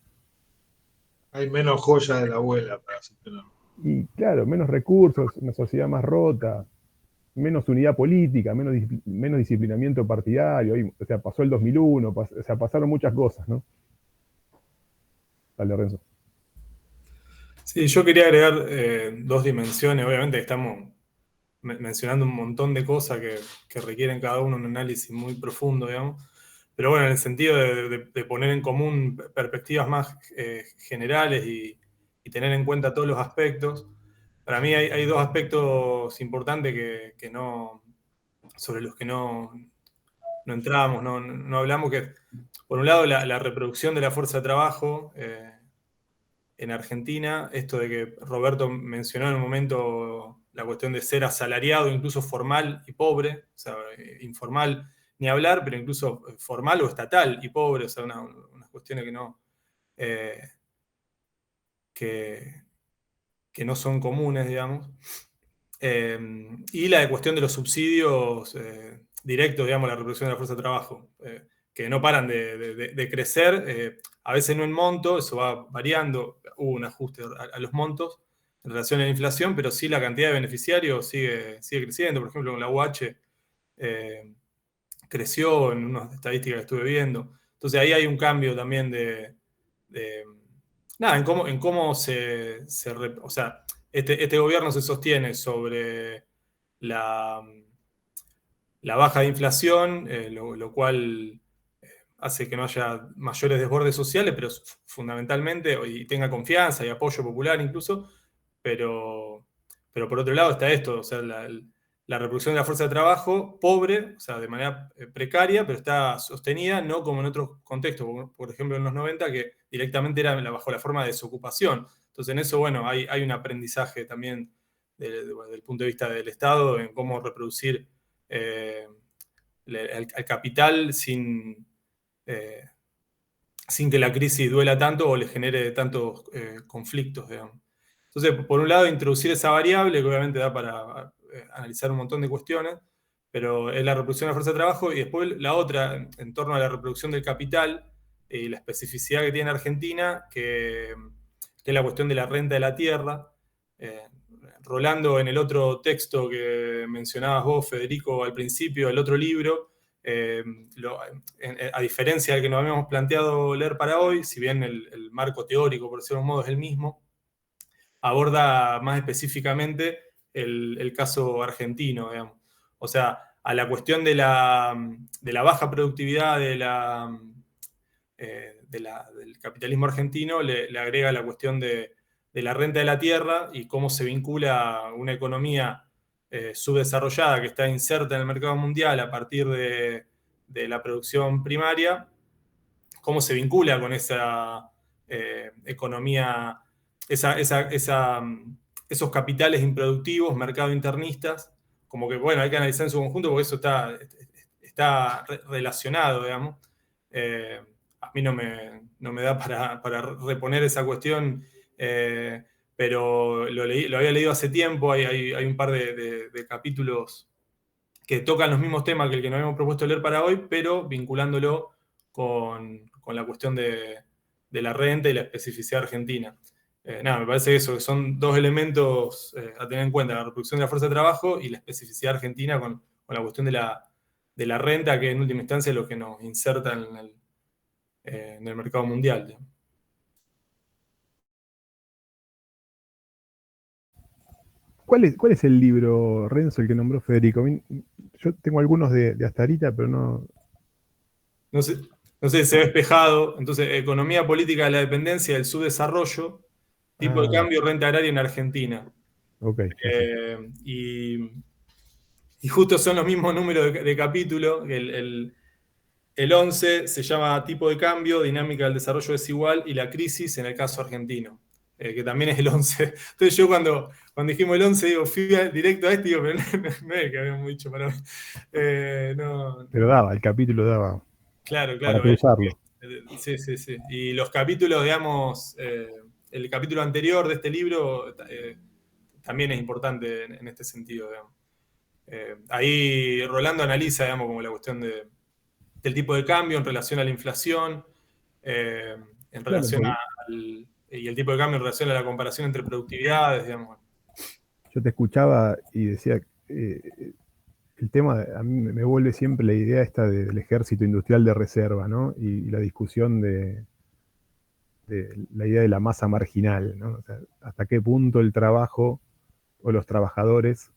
Hay menos joya de la abuela para sostenerlo. Y claro, menos recursos, una sociedad más rota, menos unidad política, menos disciplinamiento partidario. O sea, pasó el 2001, o sea, pasaron muchas cosas, ¿no? Dale, Renzo. Sí, yo quería agregar 2 dimensiones. Obviamente estamos mencionando un montón de cosas que requieren cada uno un análisis muy profundo, digamos. Pero bueno, en el sentido de poner en común perspectivas más generales y tener en cuenta todos los aspectos, para mí hay 2 aspectos importantes sobre los que no entramos, no hablamos, que por un lado la reproducción de la fuerza de trabajo en Argentina, esto de que Roberto mencionó en un momento la cuestión de ser asalariado, incluso formal y pobre, o sea, informal ni hablar, pero incluso formal o estatal y pobre, o sea, unas cuestiones que que no son comunes, digamos. Y la cuestión de los subsidios directos, digamos, a la reproducción de la fuerza de trabajo, que no paran de crecer, a veces no en monto, eso va variando, hubo un ajuste a los montos en relación a la inflación, pero sí la cantidad de beneficiarios sigue creciendo. Por ejemplo, con la UH creció en unas estadísticas que estuve viendo. Entonces ahí hay un cambio también nada, en cómo o sea, este gobierno se sostiene sobre la baja de inflación, lo cual hace que no haya mayores desbordes sociales, pero fundamentalmente, y tenga confianza y apoyo popular incluso, pero por otro lado está esto, o sea, la reproducción de la fuerza de trabajo pobre, o sea, de manera precaria, pero está sostenida, no como en otros contextos, por ejemplo en los 90, que directamente era bajo la forma de desocupación. Entonces en eso, bueno, hay un aprendizaje también desde el punto de vista del Estado en cómo reproducir al capital sin que la crisis duela tanto o le genere tantos conflictos, digamos. Entonces, por un lado, introducir esa variable, que obviamente da para analizar un montón de cuestiones, pero es la reproducción de la fuerza de trabajo, y después la otra, en torno a la reproducción del capital, y la especificidad que tiene Argentina, que es la cuestión de la renta de la tierra. Rolando, en el otro texto que mencionabas vos, Federico, al principio, el otro libro, a diferencia del que nos habíamos planteado leer para hoy, si bien el marco teórico, por decirlo de un modo, es el mismo, aborda más específicamente el caso argentino, digamos. O sea, a la cuestión de la baja productividad del capitalismo argentino le agrega la cuestión de la renta de la tierra y cómo se vincula una economía subdesarrollada que está inserta en el mercado mundial a partir de la producción primaria, cómo se vincula con esa economía, esos capitales improductivos, mercado internistas, como que, bueno, hay que analizar en su conjunto porque eso está relacionado, digamos. A mí no me da para reponer esa cuestión, pero lo había leído hace tiempo, hay un par de capítulos que tocan los mismos temas que el que nos habíamos propuesto leer para hoy, pero vinculándolo con la cuestión de la renta y la especificidad argentina. Nada, me parece eso, que son dos elementos a tener en cuenta, la reproducción de la fuerza de trabajo y la especificidad argentina con la cuestión de la renta, que en última instancia es lo que nos inserta en el mercado mundial, ¿no? ¿Cuál es el libro, Renzo, el que nombró Federico? Yo tengo algunos de Astarita, pero no... No sé si se ve espejado. Entonces, Economía Política de la Dependencia del Subdesarrollo, Tipo de Cambio, Renta Agraria en Argentina. Ok. Y justo son los mismos números de capítulo. El 11 se llama Tipo de Cambio, Dinámica del Desarrollo Desigual y la Crisis en el caso argentino, que también es el 11. Entonces yo cuando dijimos el 11, digo, fui directo a este, digo, pero no es que habíamos dicho para mí. No. Pero daba, el capítulo daba. Claro. Para cruzarlo. Sí. Y los capítulos, digamos, el capítulo anterior de este libro también es importante en este sentido, digamos. Ahí Rolando analiza, digamos, como la cuestión del tipo de cambio en relación a la inflación, en relación y el tipo de cambio en relación a la comparación entre productividades, digamos. Yo te escuchaba y decía, el tema, a mí me vuelve siempre la idea esta del ejército industrial de reserva, ¿no? Y la discusión de la idea de la masa marginal, ¿no? O sea, hasta qué punto el trabajo o los trabajadores,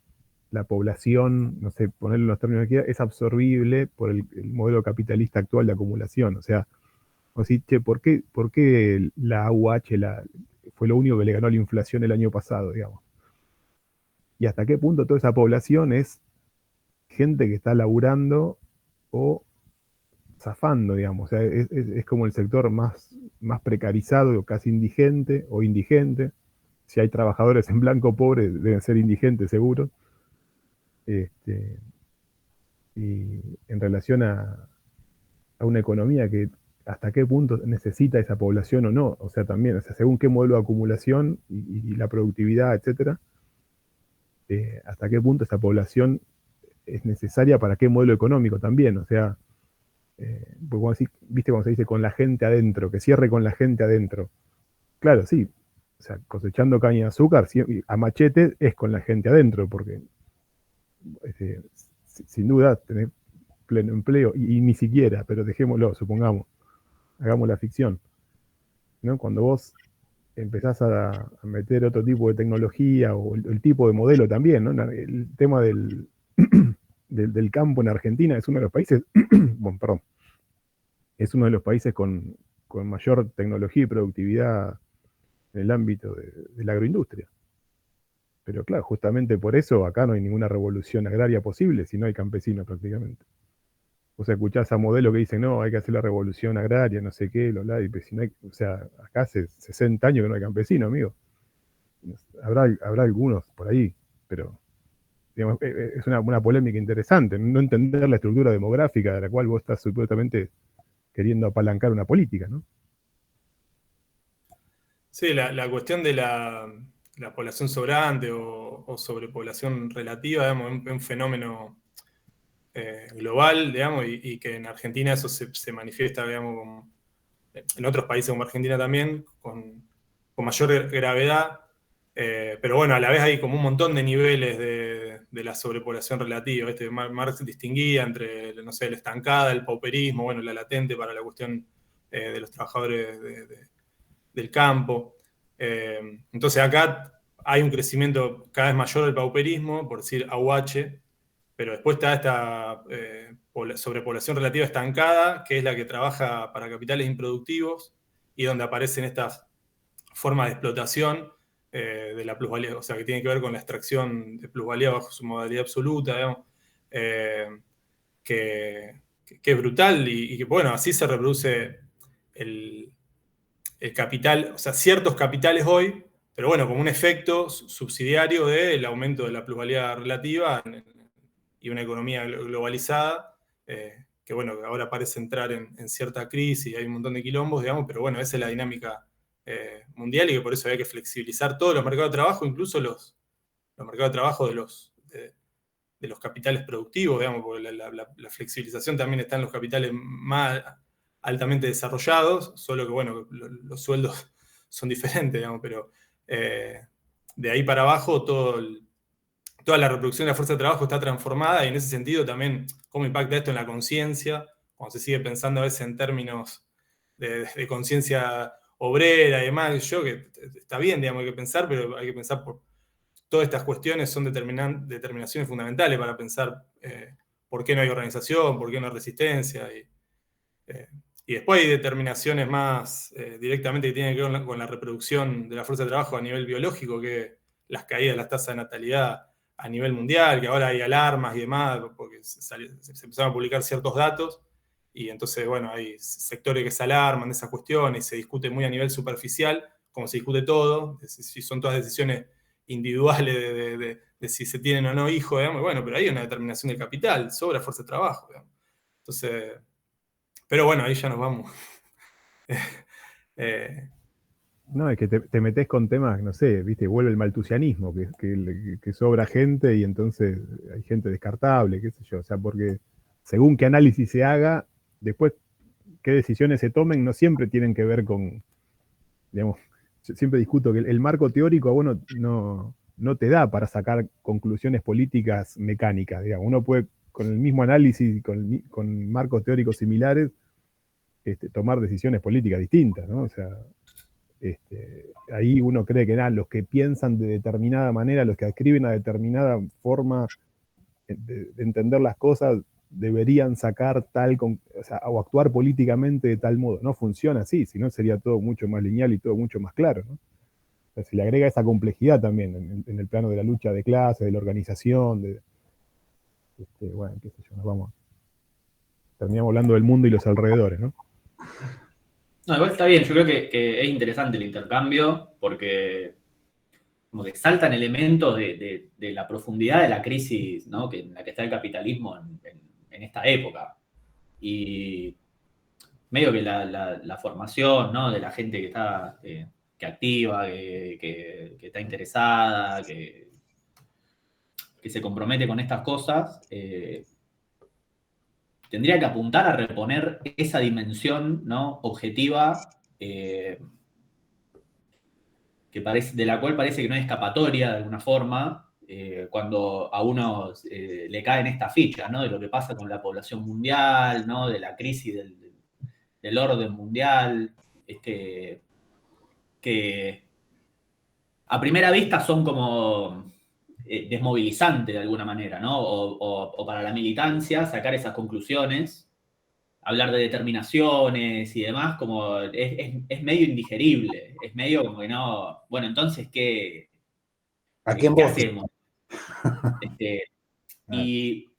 la población, no sé, ponerlo en los términos que quiera, es absorbible por el modelo capitalista actual de acumulación. O sea, che, ¿por qué la AUH fue lo único que le ganó a la inflación el año pasado, digamos? Y hasta qué punto toda esa población es gente que está laburando o zafando, digamos. O sea, es como el sector más precarizado, casi indigente o indigente. Si hay trabajadores en blanco pobres, deben ser indigentes seguro. Y en relación a una economía que hasta qué punto necesita esa población o no. O sea, también, o sea, según qué modelo de acumulación y la productividad, etcétera, hasta qué punto esa población es necesaria para qué modelo económico también. O sea, porque viste cuando se dice con la gente adentro, que cierre con la gente adentro. Claro, sí. O sea, cosechando caña de azúcar, a machete es con la gente adentro, porque sin duda tener pleno empleo, y ni siquiera, pero dejémoslo, supongamos, hagamos la ficción, ¿no? Cuando vos empezás a meter otro tipo de tecnología o el tipo de modelo también, ¿no? El tema del campo en Argentina es uno de los países, bueno, perdón, es uno de los países con mayor tecnología y productividad en el ámbito de la agroindustria. Pero claro, justamente por eso acá no hay ninguna revolución agraria posible si no hay campesinos prácticamente. O sea, escuchás a modelos que dicen, no, hay que hacer la revolución agraria, no sé qué, y pues, si no hay, o sea, acá hace 60 años que no hay campesinos, amigo. Habrá algunos por ahí, pero digamos, es una polémica interesante, no entender la estructura demográfica de la cual vos estás supuestamente queriendo apalancar una política, ¿no? Sí, la cuestión de la población sobrante o sobrepoblación relativa, digamos, es un fenómeno global, digamos, y que en Argentina eso se manifiesta, digamos, en otros países como Argentina también, con mayor gravedad, pero bueno, a la vez hay como un montón de niveles de la sobrepoblación relativa. Marx distinguía entre, no sé, la estancada, el pauperismo, bueno, la latente para la cuestión de los trabajadores del campo. Entonces acá hay un crecimiento cada vez mayor del pauperismo, por decir AUH, pero después está esta sobrepoblación relativa estancada, que es la que trabaja para capitales improductivos y donde aparecen estas formas de explotación de la plusvalía, o sea, que tiene que ver con la extracción de plusvalía bajo su modalidad absoluta, digamos, que es brutal y que, bueno, así se reproduce el capital, o sea, ciertos capitales hoy, pero bueno, como un efecto subsidiario del aumento de la plusvalía relativa y una economía globalizada, que bueno, ahora parece entrar en cierta crisis y hay un montón de quilombos, digamos, pero bueno, esa es la dinámica mundial y que por eso hay que flexibilizar todos los mercados de trabajo, incluso los mercados de trabajo de los capitales productivos, digamos, porque la flexibilización también está en los capitales más altamente desarrollados, solo que, bueno, los sueldos son diferentes, digamos, pero de ahí para abajo toda la reproducción de la fuerza de trabajo está transformada y en ese sentido también cómo impacta esto en la conciencia, cuando se sigue pensando a veces en términos de conciencia obrera y demás, que está bien, digamos, hay que pensar, pero hay que pensar por todas estas cuestiones son determinaciones fundamentales para pensar por qué no hay organización, por qué no hay resistencia. Y después hay determinaciones más directamente que tienen que ver con la reproducción de la fuerza de trabajo a nivel biológico, que las caídas de las tasas de natalidad a nivel mundial, que ahora hay alarmas y demás, porque se empezaron a publicar ciertos datos, y entonces, bueno, hay sectores que se alarman de esas cuestiones y se discute muy a nivel superficial, como se discute todo, si son todas decisiones individuales de si se tienen o no hijos, digamos, bueno, pero hay una determinación del capital, sobra fuerza de trabajo, digamos. Entonces, pero bueno, ahí ya nos vamos. No, es que te metés con temas, no sé, viste, vuelve el maltusianismo, que sobra gente y entonces hay gente descartable, qué sé yo, o sea, porque según qué análisis se haga, después qué decisiones se tomen no siempre tienen que ver con, digamos, yo siempre discuto que el marco teórico a uno no te da para sacar conclusiones políticas mecánicas, digamos, uno puede con el mismo análisis, con marcos teóricos similares, tomar decisiones políticas distintas, ¿no? O sea, ahí uno cree que los que piensan de determinada manera, los que escriben a determinada forma de entender las cosas, deberían sacar o actuar políticamente de tal modo. No funciona así, si no sería todo mucho más lineal y todo mucho más claro, ¿no? O sea, se le agrega esa complejidad también en el plano de la lucha de clases, de la organización, bueno, qué sé yo, terminamos hablando del mundo y los alrededores, ¿no? No, igual está bien, yo creo que es interesante el intercambio porque como que saltan elementos de la profundidad de la crisis, ¿no? En la que está el capitalismo en esta época. Y medio que la formación, ¿no? De la gente que está que activa, que está interesada, que se compromete con estas cosas, tendría que apuntar a reponer esa dimensión, ¿no? Objetiva, de la cual parece que no hay escapatoria de alguna forma, cuando a uno le caen estas fichas, ¿no? De lo que pasa con la población mundial, ¿no? De la crisis del orden mundial, que a primera vista son como desmovilizantes de alguna manera, ¿no? O para la militancia sacar esas conclusiones, hablar de determinaciones y demás, como es medio indigerible, es medio como que no, bueno, entonces, ¿A quién ¿qué voto? hacemos? Y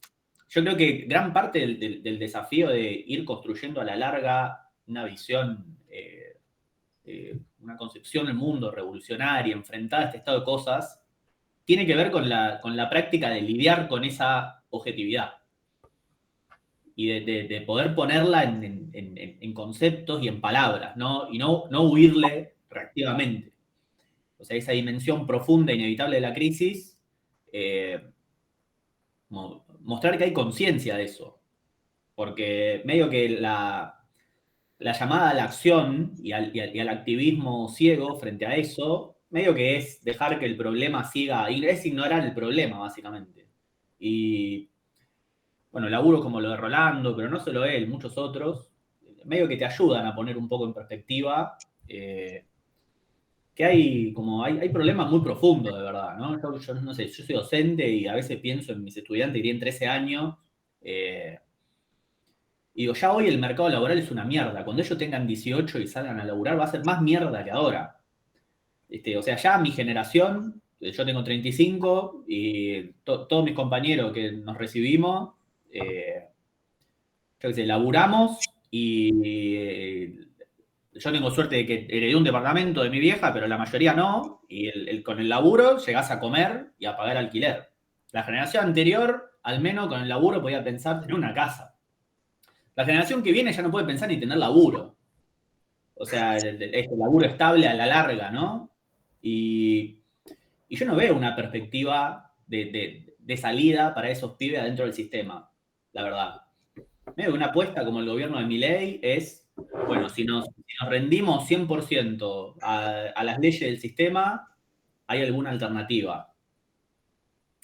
yo creo que gran parte del desafío de ir construyendo a la larga una visión, una concepción del mundo revolucionaria, enfrentada a este estado de cosas, tiene que ver con la práctica de lidiar con esa objetividad y de poder ponerla en conceptos y en palabras, ¿no? Y no huirle reactivamente. O sea, esa dimensión profunda e inevitable de la crisis, mostrar que hay conciencia de eso. Porque medio que la llamada a la acción y al activismo ciego frente a eso, medio que es dejar que el problema siga, es ignorar el problema, básicamente. Y, bueno, laburos como lo de Rolando, pero no solo él, muchos otros, medio que te ayudan a poner un poco en perspectiva que hay problemas muy profundos, de verdad, ¿no? Yo no sé, yo soy docente y a veces pienso en mis estudiantes que tienen 13 años, y digo, ya hoy el mercado laboral es una mierda. Cuando ellos tengan 18 y salgan a laburar, va a ser más mierda que ahora. O sea, ya mi generación, yo tengo 35 y todos mis compañeros que nos recibimos, yo qué sé, laburamos y yo tengo suerte de que heredé un departamento de mi vieja, pero la mayoría no, y con el laburo llegás a comer y a pagar alquiler. La generación anterior, al menos con el laburo, podía pensar tener una casa. La generación que viene ya no puede pensar ni tener laburo. O sea, este laburo estable a la larga, ¿no? Y yo no veo una perspectiva de salida para esos pibes adentro del sistema, la verdad. Veo una apuesta como el gobierno de Milei es, bueno, si nos rendimos 100% a las leyes del sistema, hay alguna alternativa.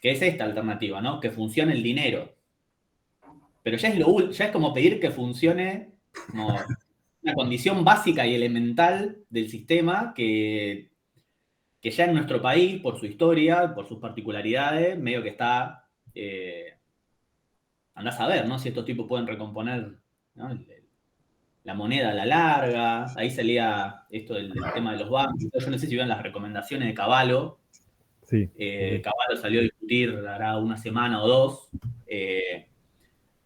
Que es esta alternativa, ¿no? Que funcione el dinero. Pero ya es como pedir que funcione como una condición básica y elemental del sistema que ya en nuestro país, por su historia, por sus particularidades, medio que está, andás a ver, ¿no? Si estos tipos pueden recomponer, ¿no? La moneda a la larga, ahí salía esto del tema de los bancos. Yo no sé si vieron las recomendaciones de Cavallo. Sí. Cavallo salió a discutir, hará una semana o dos, que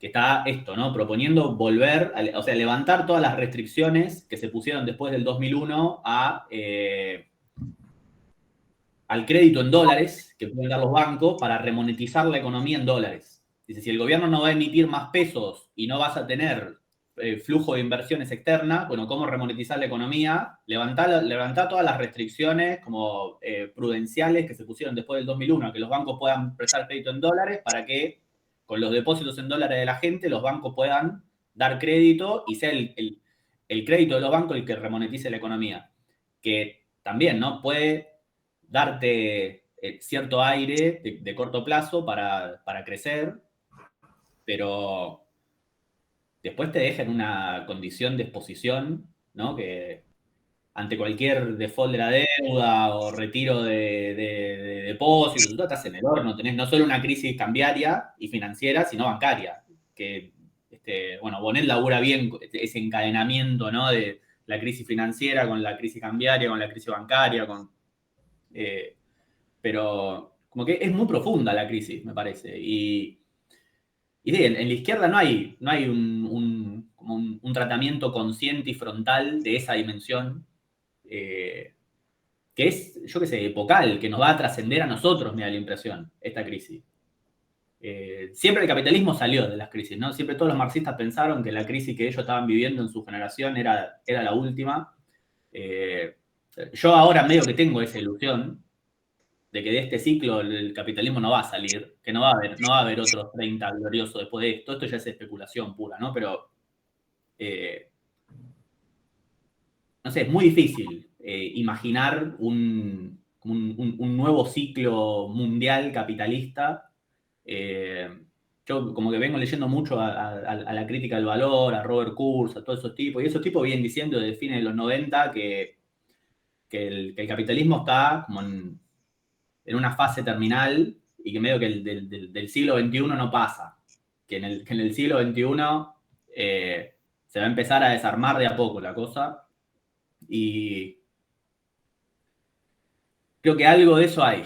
está esto, ¿no? Proponiendo volver, o sea, levantar todas las restricciones que se pusieron después del 2001 al crédito en dólares que pueden dar los bancos para remonetizar la economía en dólares. Dice, si el gobierno no va a emitir más pesos y no vas a tener flujo de inversiones externas, bueno, ¿cómo remonetizar la economía? Levantar todas las restricciones como prudenciales que se pusieron después del 2001, que los bancos puedan prestar crédito en dólares para que con los depósitos en dólares de la gente los bancos puedan dar crédito y sea el crédito de los bancos el que remonetice la economía. Que también, ¿no? Puede darte cierto aire de corto plazo para crecer, pero después te deja en una condición de exposición, ¿no? Que ante cualquier default de la deuda o retiro de depósitos, tú estás en el horno, tenés no solo una crisis cambiaria y financiera, sino bancaria, que, bueno, Bonet labura bien ese encadenamiento, ¿no? De la crisis financiera con la crisis cambiaria, con la crisis bancaria, pero como que es muy profunda la crisis, me parece. Y en la izquierda no hay un tratamiento consciente y frontal de esa dimensión, que es, yo qué sé, epocal, que nos va a trascender a nosotros, me da la impresión, esta crisis. Siempre el capitalismo salió de las crisis, ¿no? Siempre todos los marxistas pensaron que la crisis que ellos estaban viviendo en su generación era la última. Yo ahora medio que tengo esa ilusión de que de este ciclo el capitalismo no va a salir, que no va a haber otros 30 gloriosos después de esto. Esto ya es especulación pura, ¿no? Pero, no sé, es muy difícil imaginar un nuevo ciclo mundial capitalista. Yo como que vengo leyendo mucho a la crítica del valor, a Robert Kurz, a todos esos tipos, y esos tipos vienen diciendo desde fines de los 90 que el capitalismo está como en una fase terminal y que medio que del siglo XXI no pasa, que en el siglo XXI se va a empezar a desarmar de a poco la cosa, y creo que algo de eso hay.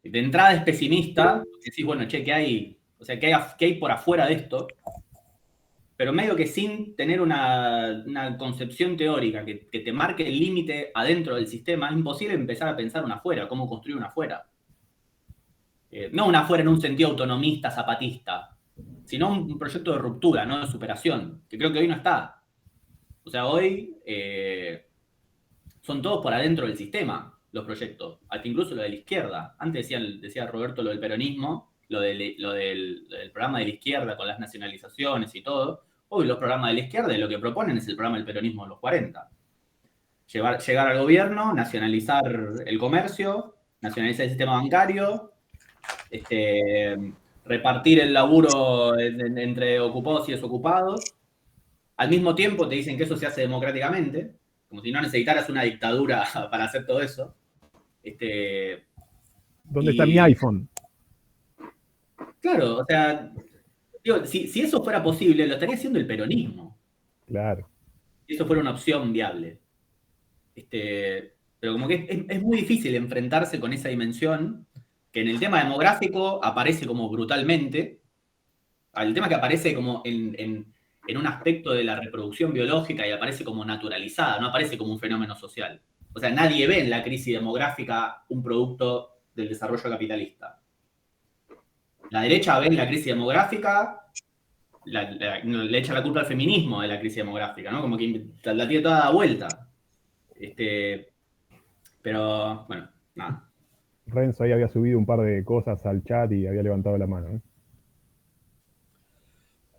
De entrada es pesimista, decís, bueno, che, ¿qué hay? O sea, ¿qué hay por afuera de esto? Pero medio que sin tener una concepción teórica que te marque el límite adentro del sistema, es imposible empezar a pensar un afuera, cómo construir un afuera. No un afuera en un sentido autonomista, zapatista, sino un proyecto de ruptura, no de superación, que creo que hoy no está. O sea, hoy son todos por adentro del sistema los proyectos, hasta incluso lo de la izquierda. Antes decía Roberto lo del peronismo, lo del programa de la izquierda con las nacionalizaciones y todo. Hoy los programas de la izquierda lo que proponen es el programa del peronismo de los 40. Llegar al gobierno, nacionalizar el comercio, nacionalizar el sistema bancario, repartir el laburo entre ocupados y desocupados. Al mismo tiempo te dicen que eso se hace democráticamente, como si no necesitaras una dictadura para hacer todo eso. ¿Dónde está mi iPhone? Claro, o sea, digo, si eso fuera posible, lo estaría haciendo el peronismo. Claro. Si eso fuera una opción viable. Pero como que es muy difícil enfrentarse con esa dimensión, que en el tema demográfico aparece como brutalmente. El tema que aparece como en un aspecto de la reproducción biológica y aparece como naturalizada, no aparece como un fenómeno social. O sea, nadie ve en la crisis demográfica un producto del desarrollo capitalista. La derecha ve en la crisis demográfica, le echa la culpa al feminismo de la crisis demográfica, ¿no? Como que la tiene toda da vuelta. Pero, bueno, nada. Renzo ahí había subido un par de cosas al chat y había levantado la mano, ¿eh?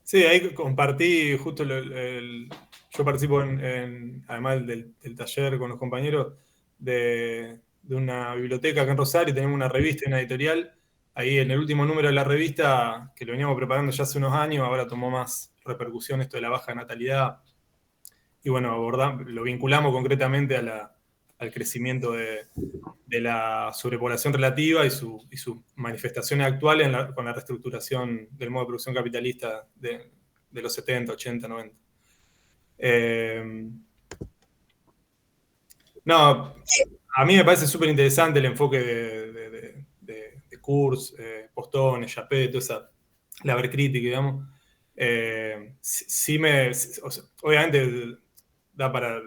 Sí, ahí compartí justo yo participo además del taller con los compañeros de una biblioteca acá en Rosario, y tenemos una revista y una editorial. Ahí en el último número de la revista, que lo veníamos preparando ya hace unos años, ahora tomó más repercusión esto de la baja natalidad. Y bueno, lo vinculamos concretamente al crecimiento de la sobrepoblación relativa y sus manifestaciones actuales con la reestructuración del modo de producción capitalista de los 70, 80, 90. No, a mí me parece súper interesante el enfoque de Kurz, Postone, Japet, toda esa labor crítica, digamos. Obviamente da para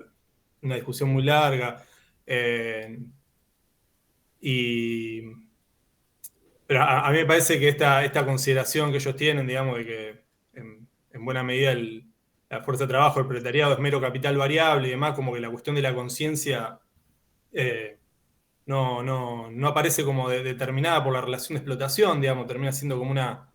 una discusión muy larga. Pero a mí me parece que esta consideración que ellos tienen, digamos, de que en buena medida la fuerza de trabajo, el proletariado es mero capital variable y demás, como que la cuestión de la conciencia no aparece como determinada por la relación de explotación, digamos, termina siendo como una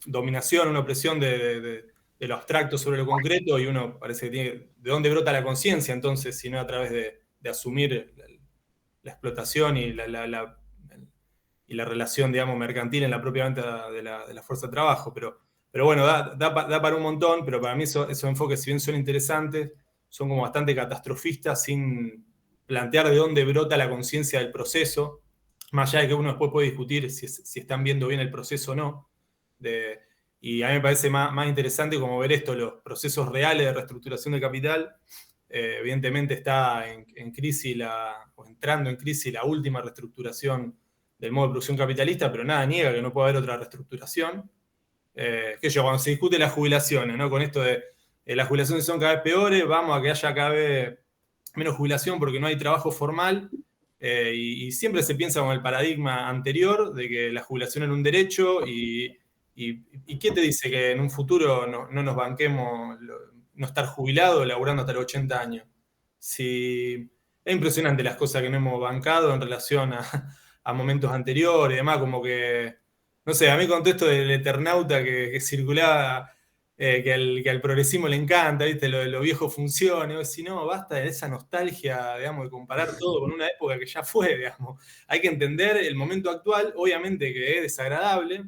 dominación, una opresión de lo abstracto sobre lo concreto, y uno parece que tiene de dónde brota la conciencia, entonces, si no a través de asumir la explotación y la relación, digamos, mercantil en la propia venta de la fuerza de trabajo. Pero bueno, da para un montón, pero para mí esos enfoques, si bien son interesantes, son como bastante catastrofistas, sin plantear de dónde brota la conciencia del proceso, más allá de que uno después puede discutir si están viendo bien el proceso o no. Y a mí me parece más interesante como ver esto, los procesos reales de reestructuración del capital. Evidentemente está en crisis o entrando en crisis la última reestructuración del modo de producción capitalista, pero nada niega que no puede haber otra reestructuración. Cuando se discute las jubilaciones, ¿no? Con esto de las jubilaciones son cada vez peores, vamos a que haya cada vez menos jubilación porque no hay trabajo formal, y siempre se piensa con el paradigma anterior de que la jubilación era un derecho y ¿qué te dice que en un futuro no nos banquemos no estar jubilado laburando hasta los 80 años? Si, es impresionante las cosas que no hemos bancado en relación a momentos anteriores y demás, como que, no sé, a mí con todo esto del Eternauta que circulaba, que al progresismo le encanta, ¿viste? Lo de lo viejo funciona, si no, basta de esa nostalgia, digamos, de comparar todo con una época que ya fue, digamos. Hay que entender el momento actual, obviamente que es desagradable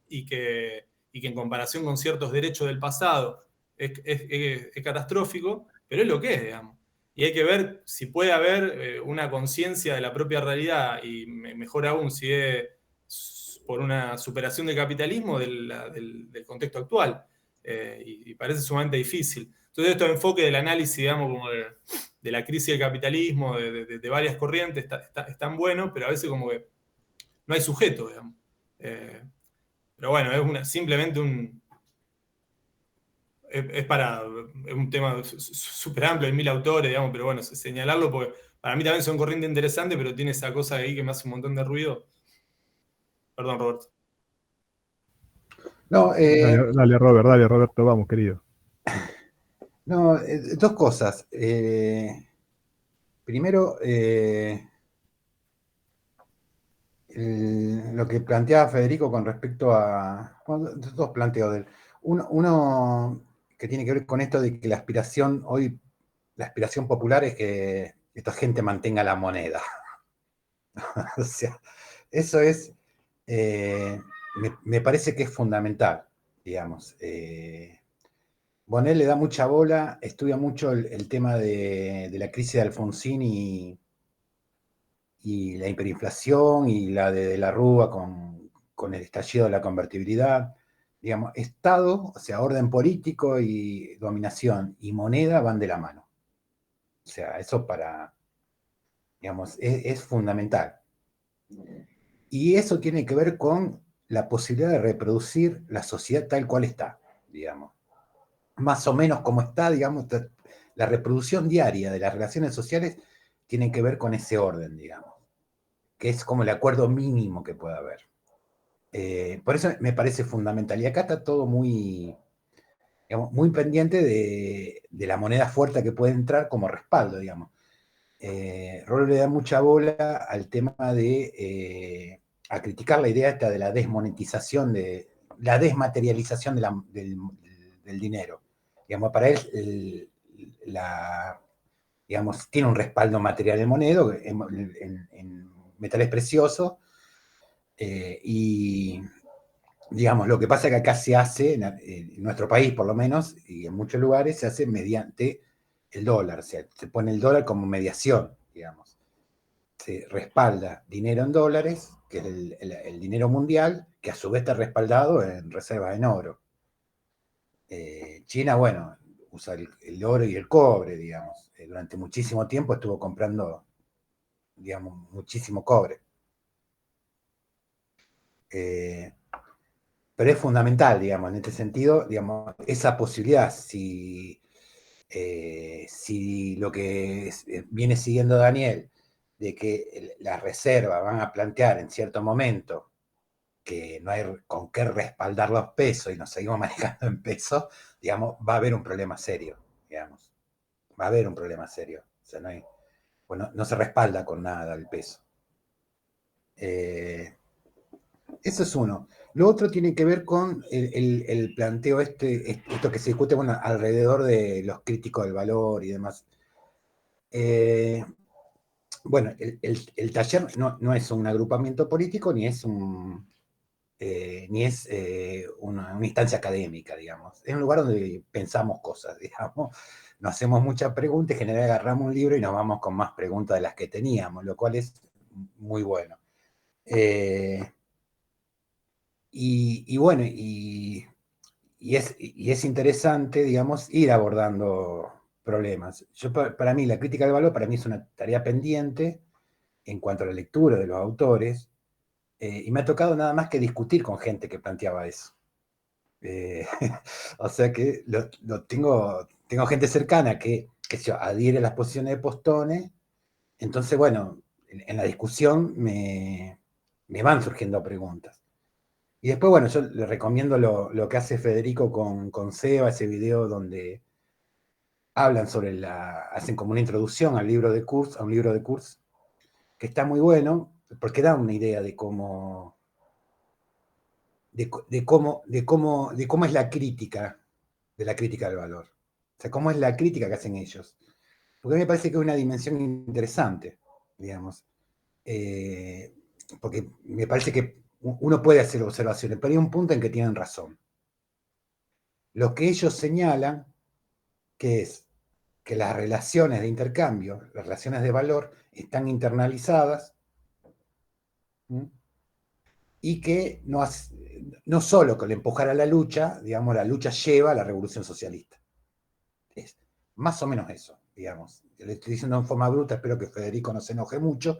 y que en comparación con ciertos derechos del pasado es catastrófico, pero es lo que es, digamos. Y hay que ver si puede haber una conciencia de la propia realidad y mejor aún si es por una superación del capitalismo del contexto actual. Y parece sumamente difícil. Entonces estos enfoques del análisis, digamos, como de la crisis del capitalismo, de varias corrientes, están buenos, pero a veces como que no hay sujeto, digamos. Pero bueno, es simplemente es un tema súper amplio, hay 1000 autores, digamos, pero bueno, señalarlo porque para mí también son corrientes interesantes, pero tiene esa cosa ahí que me hace un montón de ruido. Perdón, Roberto. No, dale, Roberto, vamos, querido. No, dos cosas. Primero, lo que planteaba Federico con respecto a... Bueno, dos planteos de él. Uno que tiene que ver con esto de que la aspiración popular es que esta gente mantenga la moneda. O sea, eso es... me parece que es fundamental, digamos. Bonet le da mucha bola, estudia mucho el tema de la crisis de Alfonsín y la hiperinflación y la de la Rúa con el estallido de la convertibilidad. Digamos, Estado, o sea, orden político y dominación y moneda van de la mano. O sea, eso digamos, es fundamental. Y eso tiene que ver con la posibilidad de reproducir la sociedad tal cual está, digamos. Más o menos como está, digamos, la reproducción diaria de las relaciones sociales tiene que ver con ese orden, digamos, que es como el acuerdo mínimo que puede haber. Por eso me parece fundamental. Y acá está todo muy, digamos, muy pendiente de la moneda fuerte que puede entrar como respaldo, digamos. Rollo le da mucha bola al tema de a criticar la idea esta de la desmonetización, de la desmaterialización del dinero. Digamos, para él digamos, tiene un respaldo material en moneda, en metales preciosos, y digamos, lo que pasa es que acá se hace, en nuestro país por lo menos, y en muchos lugares, se hace mediante el dólar, o sea, se pone el dólar como mediación, digamos. Se respalda dinero en dólares, que es el dinero mundial, que a su vez está respaldado en reservas en oro. China, bueno, usa el oro y el cobre, digamos. Durante muchísimo tiempo estuvo comprando, digamos, muchísimo cobre. Pero es fundamental, digamos, en este sentido, digamos, esa posibilidad, si lo que viene siguiendo Daniel, de que las reservas van a plantear en cierto momento que no hay con qué respaldar los pesos y nos seguimos manejando en pesos, digamos, va a haber un problema serio, digamos. Va a haber un problema serio. O sea, no se respalda con nada el peso. Eso es uno. Lo otro tiene que ver con el planteo esto que se discute, bueno, alrededor de los críticos del valor y demás. Bueno, el taller no es un agrupamiento político, ni es una instancia académica, digamos. Es un lugar donde pensamos cosas, digamos. Nos hacemos muchas preguntas, en general agarramos un libro y nos vamos con más preguntas de las que teníamos, lo cual es muy bueno. Y bueno, y es interesante, digamos, ir abordando problemas. Para mí, la crítica del valor, para mí es una tarea pendiente en cuanto a la lectura de los autores, y me ha tocado nada más que discutir con gente que planteaba eso. O sea que tengo gente cercana que adhiere a las posiciones de Postone, entonces, bueno, en la discusión me van surgiendo preguntas. Y después, bueno, yo le recomiendo lo que hace Federico con Seba, ese video donde hablan sobre hacen como una introducción al libro de Kurz, a un libro de Kurz, que está muy bueno, porque da una idea de cómo es la crítica, de la crítica del valor. O sea, cómo es la crítica que hacen ellos. Porque a mí me parece que es una dimensión interesante, digamos. Porque me parece que uno puede hacer observaciones, pero hay un punto en que tienen razón. Lo que ellos señalan, que es que las relaciones de intercambio, las relaciones de valor, están internalizadas, ¿sí? Y que no solo con el empujar a la lucha, digamos, la lucha lleva a la revolución socialista. Es más o menos eso, digamos. Le estoy diciendo en forma bruta, espero que Federico no se enoje mucho,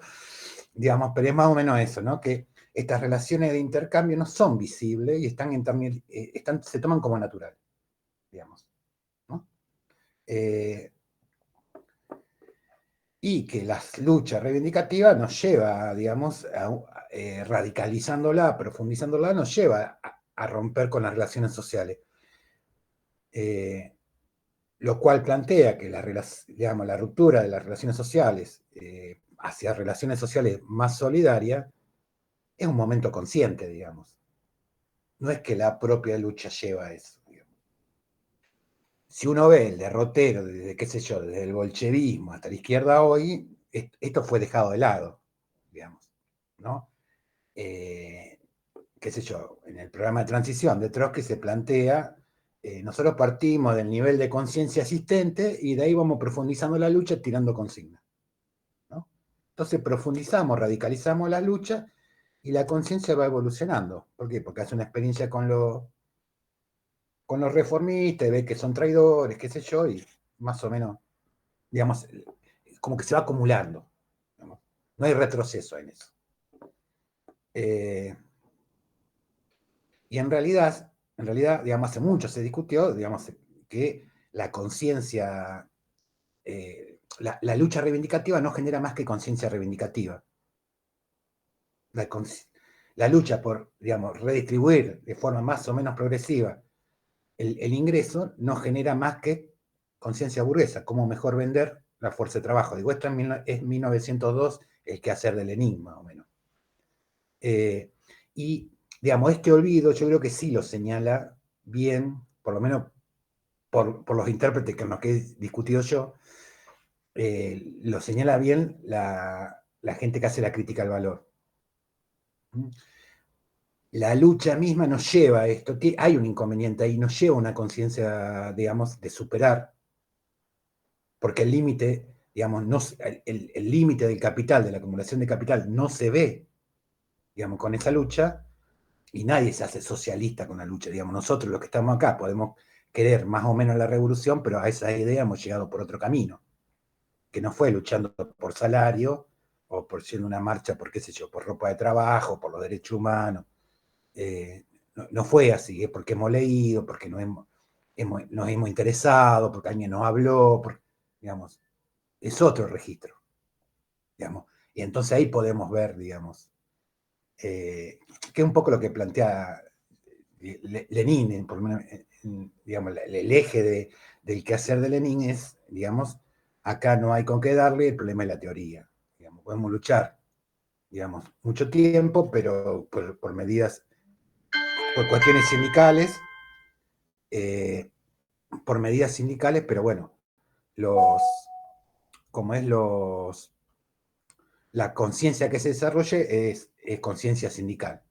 digamos, pero es más o menos eso, ¿no? Que estas relaciones de intercambio no son visibles y se toman como natural, digamos, ¿no? Y que las luchas reivindicativas nos lleva, digamos, radicalizándola, profundizándola, nos lleva a romper con las relaciones sociales. Lo cual plantea que digamos, la ruptura de las relaciones sociales hacia relaciones sociales más solidarias es un momento consciente, digamos. No es que la propia lucha lleva a eso. Digamos. Si uno ve el derrotero desde, qué sé yo, desde el bolchevismo hasta la izquierda hoy, esto fue dejado de lado, digamos, ¿no? Qué sé yo, en el programa de transición de Trotsky se plantea, nosotros partimos del nivel de conciencia existente y de ahí vamos profundizando la lucha tirando consignas, ¿no? Entonces profundizamos, radicalizamos la lucha y la conciencia va evolucionando. ¿Por qué? Porque hace una experiencia con los reformistas, ve que son traidores, qué sé yo, y más o menos, digamos, como que se va acumulando, digamos. No hay retroceso en eso. Y en realidad, digamos, hace mucho se discutió, digamos, que la conciencia, la lucha reivindicativa no genera más que conciencia reivindicativa. La lucha por, digamos, redistribuir de forma más o menos progresiva el ingreso no genera más que conciencia burguesa, cómo mejor vender la fuerza de trabajo. Digo, esto es 1902, el quehacer de Lenin, más o menos. Y digamos, este olvido yo creo que sí lo señala bien, por lo menos por los intérpretes con los que he discutido yo, lo señala bien la gente que hace la crítica al valor. La lucha misma nos lleva a esto, hay un inconveniente ahí, nos lleva a una conciencia, digamos, de superar, porque el límite, digamos, el límite del capital, de la acumulación de capital, no se ve, digamos, con esa lucha. Y nadie se hace socialista con la lucha, digamos, nosotros los que estamos acá podemos querer más o menos la revolución, pero a esa idea hemos llegado por otro camino, que no fue luchando por salario, o por siendo una marcha por, qué sé yo, por ropa de trabajo, por los derechos humanos. No fue así, es porque hemos leído, porque nos hemos interesado, porque alguien nos habló, digamos, es otro registro, digamos, y entonces ahí podemos ver, digamos, que es un poco lo que plantea Lenin, por lo menos, digamos, el eje del quehacer de Lenin es, digamos, acá no hay con qué darle, el problema es la teoría. Digamos, podemos luchar, digamos, mucho tiempo, pero por medidas, por cuestiones sindicales, pero bueno, la conciencia que se desarrolle es conciencia sindical.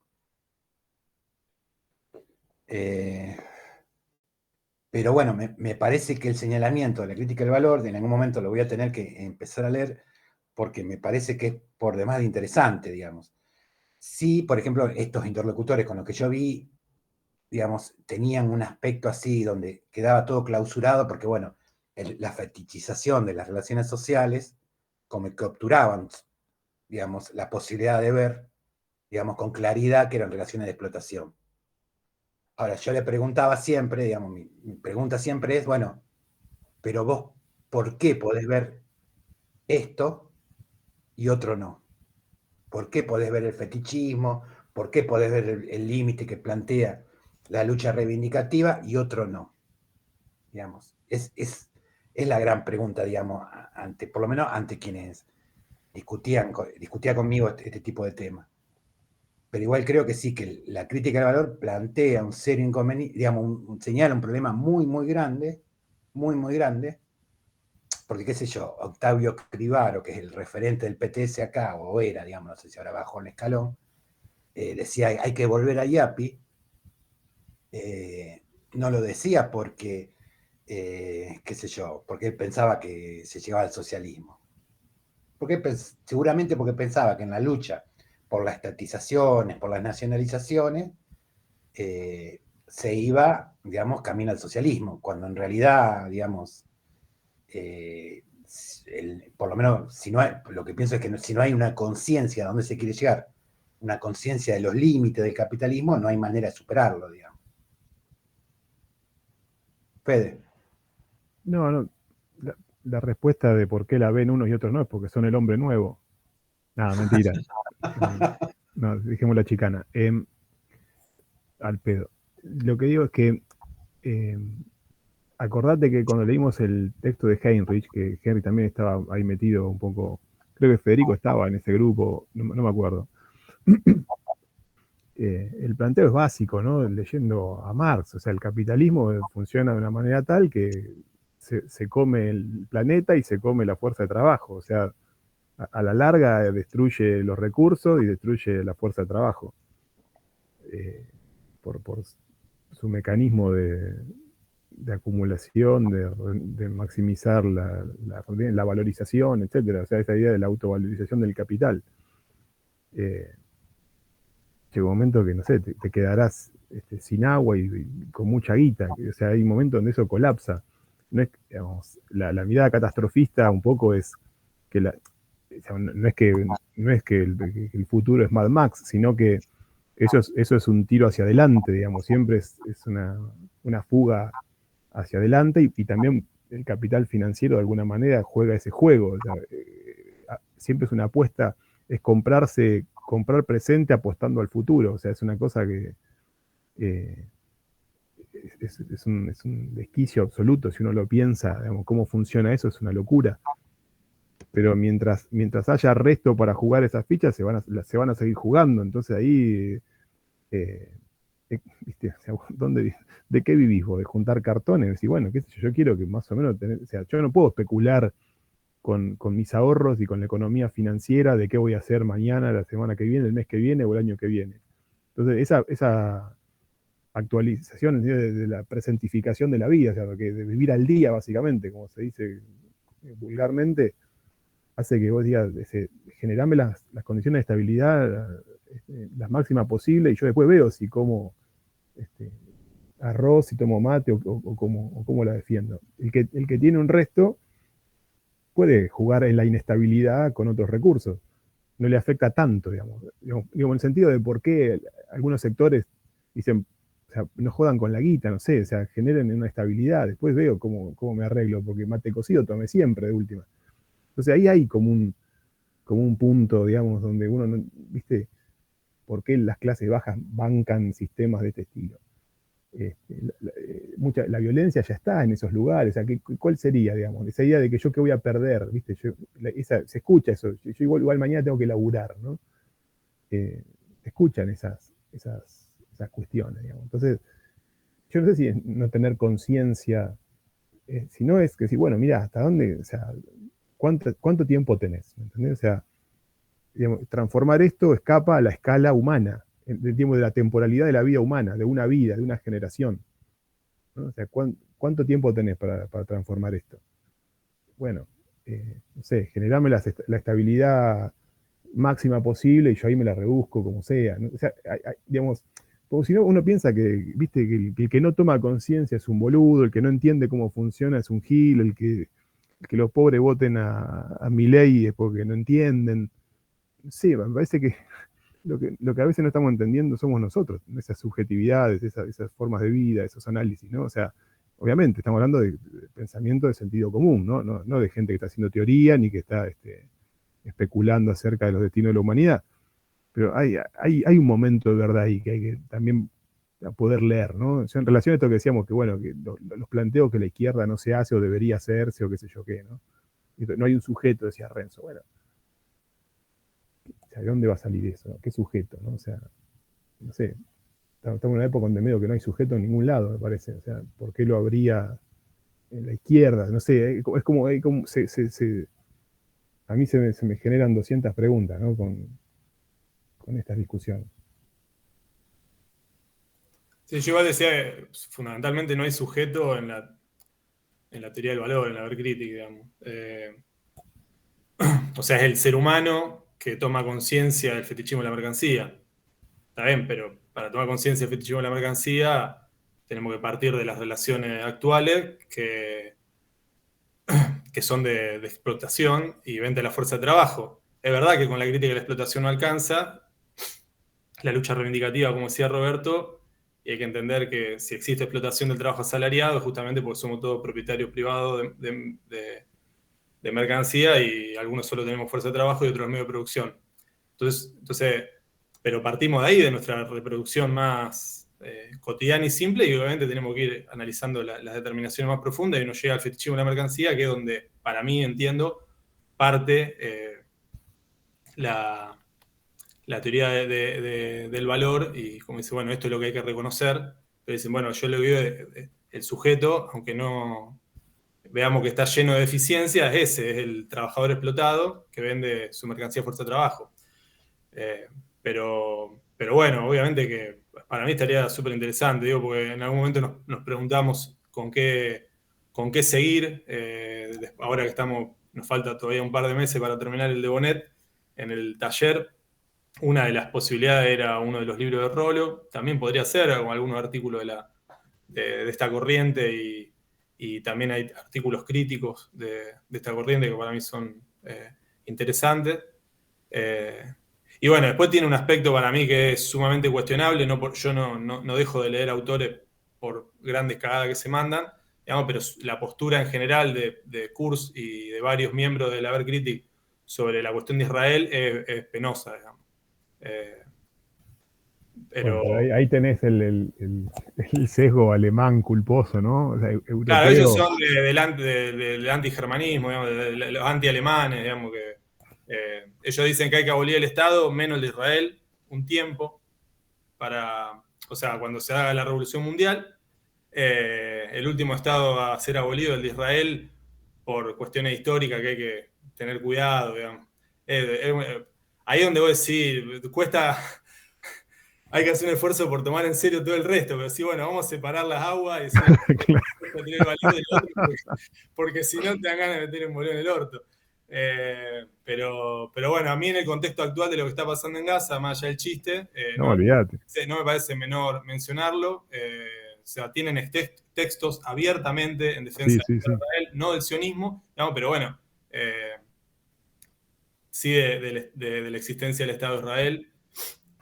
Pero bueno, me parece que el señalamiento de la crítica del valor, en algún momento lo voy a tener que empezar a leer, porque me parece que es por demás de interesante, digamos. Sí, por ejemplo, estos interlocutores con los que yo vi, digamos, tenían un aspecto así, donde quedaba todo clausurado, porque bueno, la fetichización de las relaciones sociales, como que obturaban, digamos, la posibilidad de ver, digamos, con claridad que eran relaciones de explotación. Ahora, yo le preguntaba siempre, digamos, mi pregunta siempre es, bueno, pero vos, ¿por qué podés ver esto y otro no? ¿Por qué podés ver el fetichismo? ¿Por qué podés ver el límite que plantea la lucha reivindicativa y otro no? Digamos, es la gran pregunta, digamos, por lo menos ante quienes discutía conmigo este tipo de temas. Pero igual creo que sí, que la crítica del valor plantea un serio inconveniente, digamos, señala un problema muy, muy grande, porque qué sé yo, Octavio Cribaro, que es el referente del PTS acá, o era, digamos, no sé si ahora bajó el escalón, decía hay que volver a IAPI, no lo decía porque, qué sé yo, porque él pensaba que se llegaba al socialismo. Seguramente porque pensaba que en la lucha por las estatizaciones, por las nacionalizaciones, se iba, digamos, camino al socialismo, cuando en realidad, digamos, por lo menos, si no hay, lo que pienso es que si no hay una conciencia de dónde se quiere llegar, una conciencia de los límites del capitalismo, no hay manera de superarlo, digamos. Fede. No, la respuesta de por qué la ven unos y otros no es porque son el hombre nuevo. Nada, mentira. No, dejemos la chicana. Al pedo. Lo que digo es que acordate que cuando leímos el texto de Heinrich, que Henry también estaba ahí metido un poco, creo que Federico estaba en ese grupo, no me acuerdo. El planteo es básico, ¿no? Leyendo a Marx, o sea, el capitalismo funciona de una manera tal que se come el planeta y se come la fuerza de trabajo, o sea, a la larga destruye los recursos y destruye la fuerza de trabajo, por su mecanismo de acumulación, de maximizar la valorización, etcétera. O sea, esta idea de la autovalorización del capital. Llega un momento que, no sé, te quedarás sin agua y con mucha guita. O sea, hay momentos donde eso colapsa. No es, digamos, la mirada catastrofista un poco es que no es que el futuro es Mad Max, sino que eso es un tiro hacia adelante, digamos. Siempre es una fuga hacia adelante y también el capital financiero de alguna manera juega ese juego. O sea, siempre es una apuesta, es comprar presente apostando al futuro. O sea, es una cosa que es un desquicio absoluto. Si uno lo piensa, digamos, cómo funciona eso, es una locura. Pero mientras haya resto para jugar esas fichas, se van a seguir jugando. Entonces ahí, ¿viste? O sea, ¿de qué vivís vos? ¿De juntar cartones? Y bueno, qué sé yo quiero que más o menos o sea, yo no puedo especular con mis ahorros y con la economía financiera de qué voy a hacer mañana, la semana que viene, el mes que viene o el año que viene. Entonces, esa actualización de la presentificación de la vida, o sea, de vivir al día, básicamente, como se dice vulgarmente, hace que vos digas, generame las condiciones de estabilidad las máximas posibles, y yo después veo si como arroz, si tomo mate o cómo la defiendo. El que tiene un resto puede jugar en la inestabilidad con otros recursos. No le afecta tanto, digamos, en el sentido de por qué algunos sectores dicen, o sea, no jodan con la guita, no sé, o sea, generen una estabilidad. Después veo cómo me arreglo, porque mate cocido tomé siempre de última. Entonces ahí hay como un punto, digamos, donde uno, no, ¿viste? ¿Por qué las clases bajas bancan sistemas de este estilo? La violencia ya está en esos lugares. O sea, ¿cuál sería, digamos, esa idea de que yo qué voy a perder? ¿Viste? Se escucha eso. Yo igual mañana tengo que laburar, ¿no? Se escuchan esas cuestiones, digamos. Entonces, yo no sé si es no tener conciencia, si no es que si, bueno, mira, ¿hasta dónde? O sea, ¿cuánto tiempo tenés? ¿Me entendés? O sea, digamos, transformar esto escapa a la escala humana, del tiempo de la temporalidad de la vida humana, de una vida, de una generación, ¿no? O sea, ¿cuánto tiempo tenés para transformar esto? Bueno, no sé, generame la estabilidad máxima posible y yo ahí me la rebusco como sea, ¿no? O sea, digamos, como si no, uno piensa que, viste, que el que no toma conciencia es un boludo, el que no entiende cómo funciona es un gil, el que los pobres voten a Milei es porque no entienden. Sí, me parece que lo que a veces no estamos entendiendo somos nosotros, esas subjetividades, esas formas de vida, esos análisis, ¿no? O sea, obviamente estamos hablando de pensamiento de sentido común, ¿no? No de gente que está haciendo teoría ni que está especulando acerca de los destinos de la humanidad. Pero hay un momento de verdad ahí que hay que también poder leer, ¿no? O sea, en relación a esto que decíamos, que bueno, que los planteos que la izquierda no se hace o debería hacerse o qué sé yo qué, ¿no? No hay un sujeto, decía Renzo. Bueno, o sea, ¿de dónde va a salir eso? ¿Qué sujeto, no? O sea, no sé, estamos en una época donde medio que no hay sujeto en ningún lado, me parece. O sea, ¿por qué lo habría en la izquierda? No sé, es como a mí se me generan 200 preguntas, ¿no? Con estas discusiones. Sí, yo igual decía que fundamentalmente no hay sujeto en la teoría del valor, en la ver crítica, digamos. O sea, es el ser humano que toma conciencia del fetichismo de la mercancía. Está bien, pero para tomar conciencia del fetichismo de la mercancía tenemos que partir de las relaciones actuales que son de explotación y venta de la fuerza de trabajo. Es verdad que con la crítica de la explotación no alcanza, la lucha reivindicativa, como decía Roberto, y hay que entender que si existe explotación del trabajo asalariado es justamente porque somos todos propietarios privados de mercancía y algunos solo tenemos fuerza de trabajo y otros medios de producción. Entonces, pero partimos de ahí, de nuestra reproducción más cotidiana y simple, y obviamente tenemos que ir analizando las determinaciones más profundas y nos llega al fetichismo de la mercancía, que es donde, para mí, entiendo, parte la teoría del valor, y como dice, bueno, esto es lo que hay que reconocer, pero dicen, bueno, yo le digo el sujeto, aunque no veamos que está lleno de deficiencias, es el trabajador explotado que vende su mercancía a fuerza de trabajo. Pero bueno, obviamente que para mí estaría súper interesante, digo, porque en algún momento nos preguntamos con qué seguir, ahora que nos falta todavía un par de meses para terminar el de Bonet, en el taller, una de las posibilidades era uno de los libros de Rollo, también podría ser algunos artículos de esta corriente, y también hay artículos críticos de esta corriente que para mí son interesantes. Y bueno, después tiene un aspecto para mí que es sumamente cuestionable. Yo no dejo de leer autores por grandes cagadas que se mandan, digamos, pero la postura en general de Kurz y de varios miembros del Haber Critic sobre la cuestión de Israel es penosa, digamos. Pero ahí tenés el sesgo alemán culposo, ¿no? O sea, europeo. Claro, ellos son del antigermanismo, digamos, de los antialemanes, digamos, que ellos dicen que hay que abolir el Estado, menos el de Israel, un tiempo, o sea, cuando se haga la Revolución Mundial, el último Estado a ser abolido, el de Israel, por cuestiones históricas que hay que tener cuidado, digamos. Ahí es donde vos decís, cuesta... Hay que hacer un esfuerzo por tomar en serio todo el resto, pero sí, bueno, vamos a separar las aguas y decir, porque si no te dan ganas de meter un bolón en el orto. Pero bueno, a mí en el contexto actual de lo que está pasando en Gaza, más allá del chiste, no, olvídate. No me parece menor mencionarlo. O sea, tienen textos abiertamente en defensa de Israel, no del sionismo, no, pero bueno, sí de la existencia del Estado de Israel.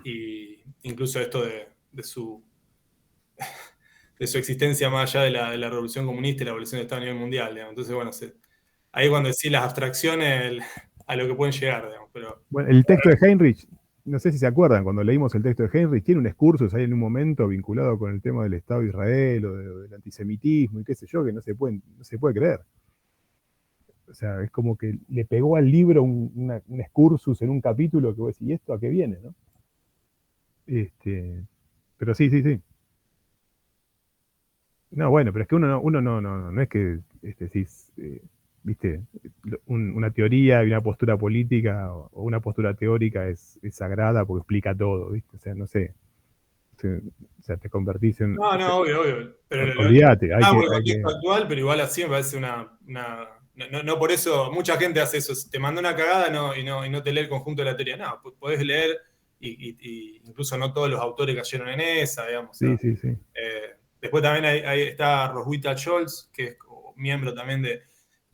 Y incluso esto de su existencia más allá de la revolución comunista y la revolución del Estado a nivel mundial, digamos. Entonces, bueno, ahí cuando decís las abstracciones a lo que pueden llegar, digamos. Pero, bueno, el texto de Heinrich, no sé si se acuerdan, cuando leímos el texto de Heinrich, tiene un excursus ahí en un momento vinculado con el tema del Estado de Israel o del antisemitismo y qué sé yo, que no se puede creer. O sea, es como que le pegó al libro un excursus en un capítulo que vos decís, ¿y esto a qué viene, no? Pero sí. No, bueno, pero es que uno no es que viste, una teoría y una postura política o una postura teórica es sagrada porque explica todo, ¿viste? O sea, no sé. O sea, te convertís en... No, obvio. Pero olvídate. Hay el contexto actual, pero igual así me parece no por eso, mucha gente hace eso. Te manda una cagada y no te lee el conjunto de la teoría. No, podés leer y incluso no todos los autores cayeron en esa, digamos. Sí. Después también ahí está Roswitha Scholz, que es miembro también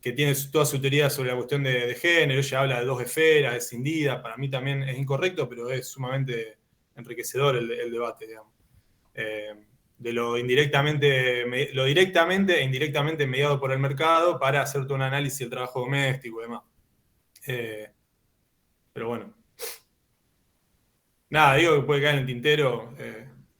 que tiene toda su teoría sobre la cuestión de género. Ella habla de dos esferas, escindida. Para mí también es incorrecto, pero es sumamente enriquecedor el debate, digamos. De lo directamente e indirectamente mediado por el mercado para hacer todo un análisis del trabajo doméstico y demás. Pero bueno. Nada, digo que puede quedar en el tintero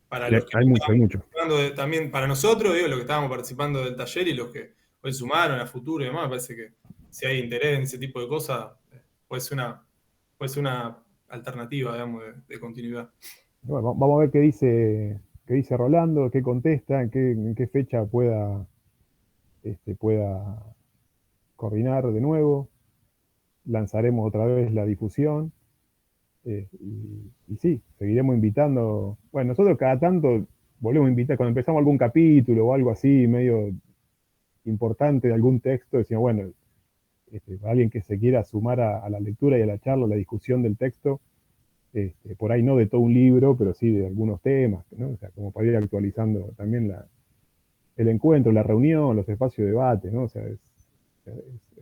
para los que Hay mucho. participando también para nosotros, digo, los que estábamos participando del taller y los que hoy sumaron a futuro y demás, me parece que si hay interés en ese tipo de cosas, puede ser una alternativa, digamos, de continuidad. Bueno, vamos a ver qué dice Rolando, qué contesta, en qué fecha pueda coordinar de nuevo. Lanzaremos otra vez la difusión. Y sí, seguiremos invitando. Bueno, nosotros cada tanto volvemos a invitar, cuando empezamos algún capítulo o algo así, medio importante de algún texto, decimos, bueno, alguien que se quiera sumar a la lectura y a la charla, a la discusión del texto, por ahí no de todo un libro, pero sí de algunos temas, ¿no? O sea, como para ir actualizando también el encuentro, la reunión, los espacios de debate, ¿no? O sea, es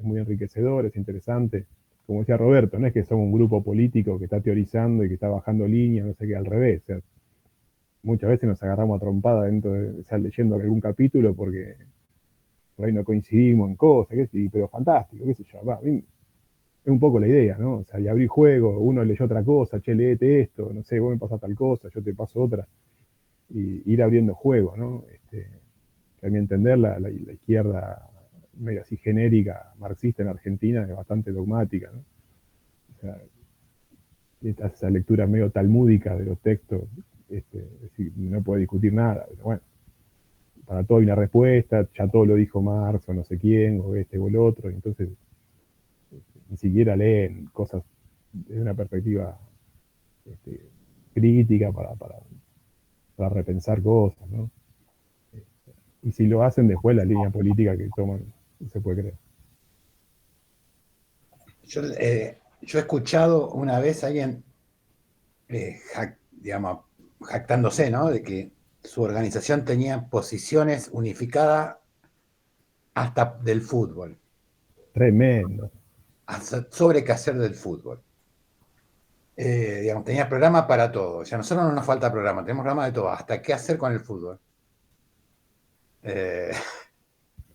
muy enriquecedor, es interesante. Como decía Roberto, no es que somos un grupo político que está teorizando y que está bajando líneas, no sé qué, al revés. O sea, muchas veces nos agarramos a trompada o sea, leyendo algún capítulo porque por ahí no coincidimos en cosas, pero fantástico, qué sé yo. Es un poco la idea, ¿no? O sea, y abrir juego, uno leyó otra cosa, che, leete esto, no sé, vos me pasás tal cosa, yo te paso otra, y ir abriendo juego, ¿no? A mi entender, la izquierda medio así genérica, marxista en Argentina, es bastante dogmática, ¿no? O sea, esa lectura medio talmúdica de los textos, es decir, no puede discutir nada. Bueno, para todo hay una respuesta, ya todo lo dijo Marx o no sé quién, o o el otro, y entonces ni siquiera leen cosas desde una perspectiva crítica para repensar cosas, ¿no? Y si lo hacen después, la línea política que toman, no se puede creer. Yo he escuchado una vez a alguien, digamos, jactándose, ¿no? De que su organización tenía posiciones unificadas hasta del fútbol, Tremendo. sobre qué hacer del fútbol. Digamos, tenía programa para todo. O sea, a nosotros no nos falta programa, tenemos programa de todo, hasta qué hacer con el fútbol.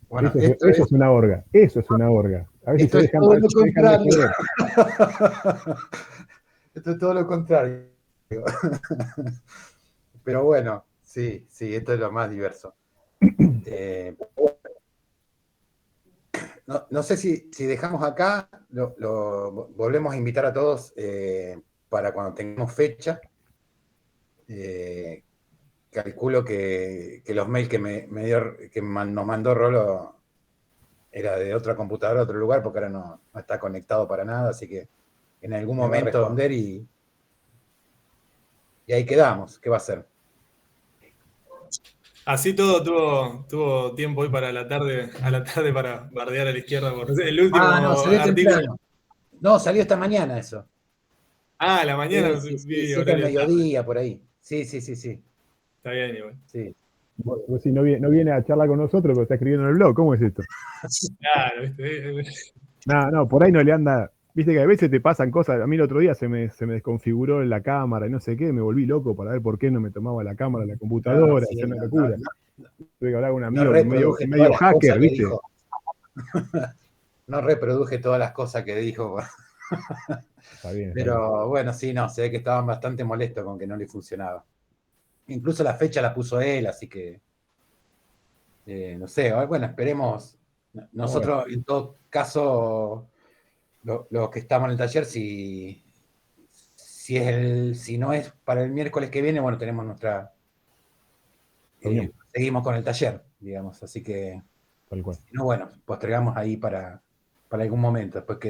Bueno, eso es una orga. Eso es una orga. A ver si se dejan todo lo de contrario. joder. Esto es todo lo contrario. Pero bueno, sí, esto es lo más diverso. No sé si dejamos acá, lo volvemos a invitar a todos para cuando tengamos fecha. Calculo que los mails que nos mandó Rolo era de otra computadora, otro lugar, porque ahora no está conectado para nada, así que en algún momento responder y ahí quedamos. ¿Qué va a ser? Así todo tuvo tiempo hoy para a la tarde para bardear a la izquierda por el último No, salió artículo. temprano. No, salió esta mañana eso. A la mañana Sí, vi 7 al horario tarde. mediodía, por ahí. Sí. Está bien, igual. Sí. Vos si no viene a charlar con nosotros, pero está escribiendo en el blog, ¿cómo es esto? Claro, ¿viste? No, por ahí no le anda. Viste que a veces te pasan cosas. A mí el otro día se me desconfiguró la cámara y no sé qué, me volví loco para ver por qué no me tomaba la cámara de la computadora, es una locura. Tuve que hablar con un amigo medio hacker, ¿viste? No reproduje todas las cosas que dijo. Está bien. Pero bueno, sí, no, se ve que estaban bastante molestos con que no le funcionaba. Incluso la fecha la puso él, así que no sé, bueno, esperemos. Nosotros, en todo caso, los que estamos en el taller, si no es para el miércoles que viene, bueno, tenemos nuestra... seguimos con el taller, digamos, así que... Tal cual. No, bueno, postergamos ahí para algún momento, después que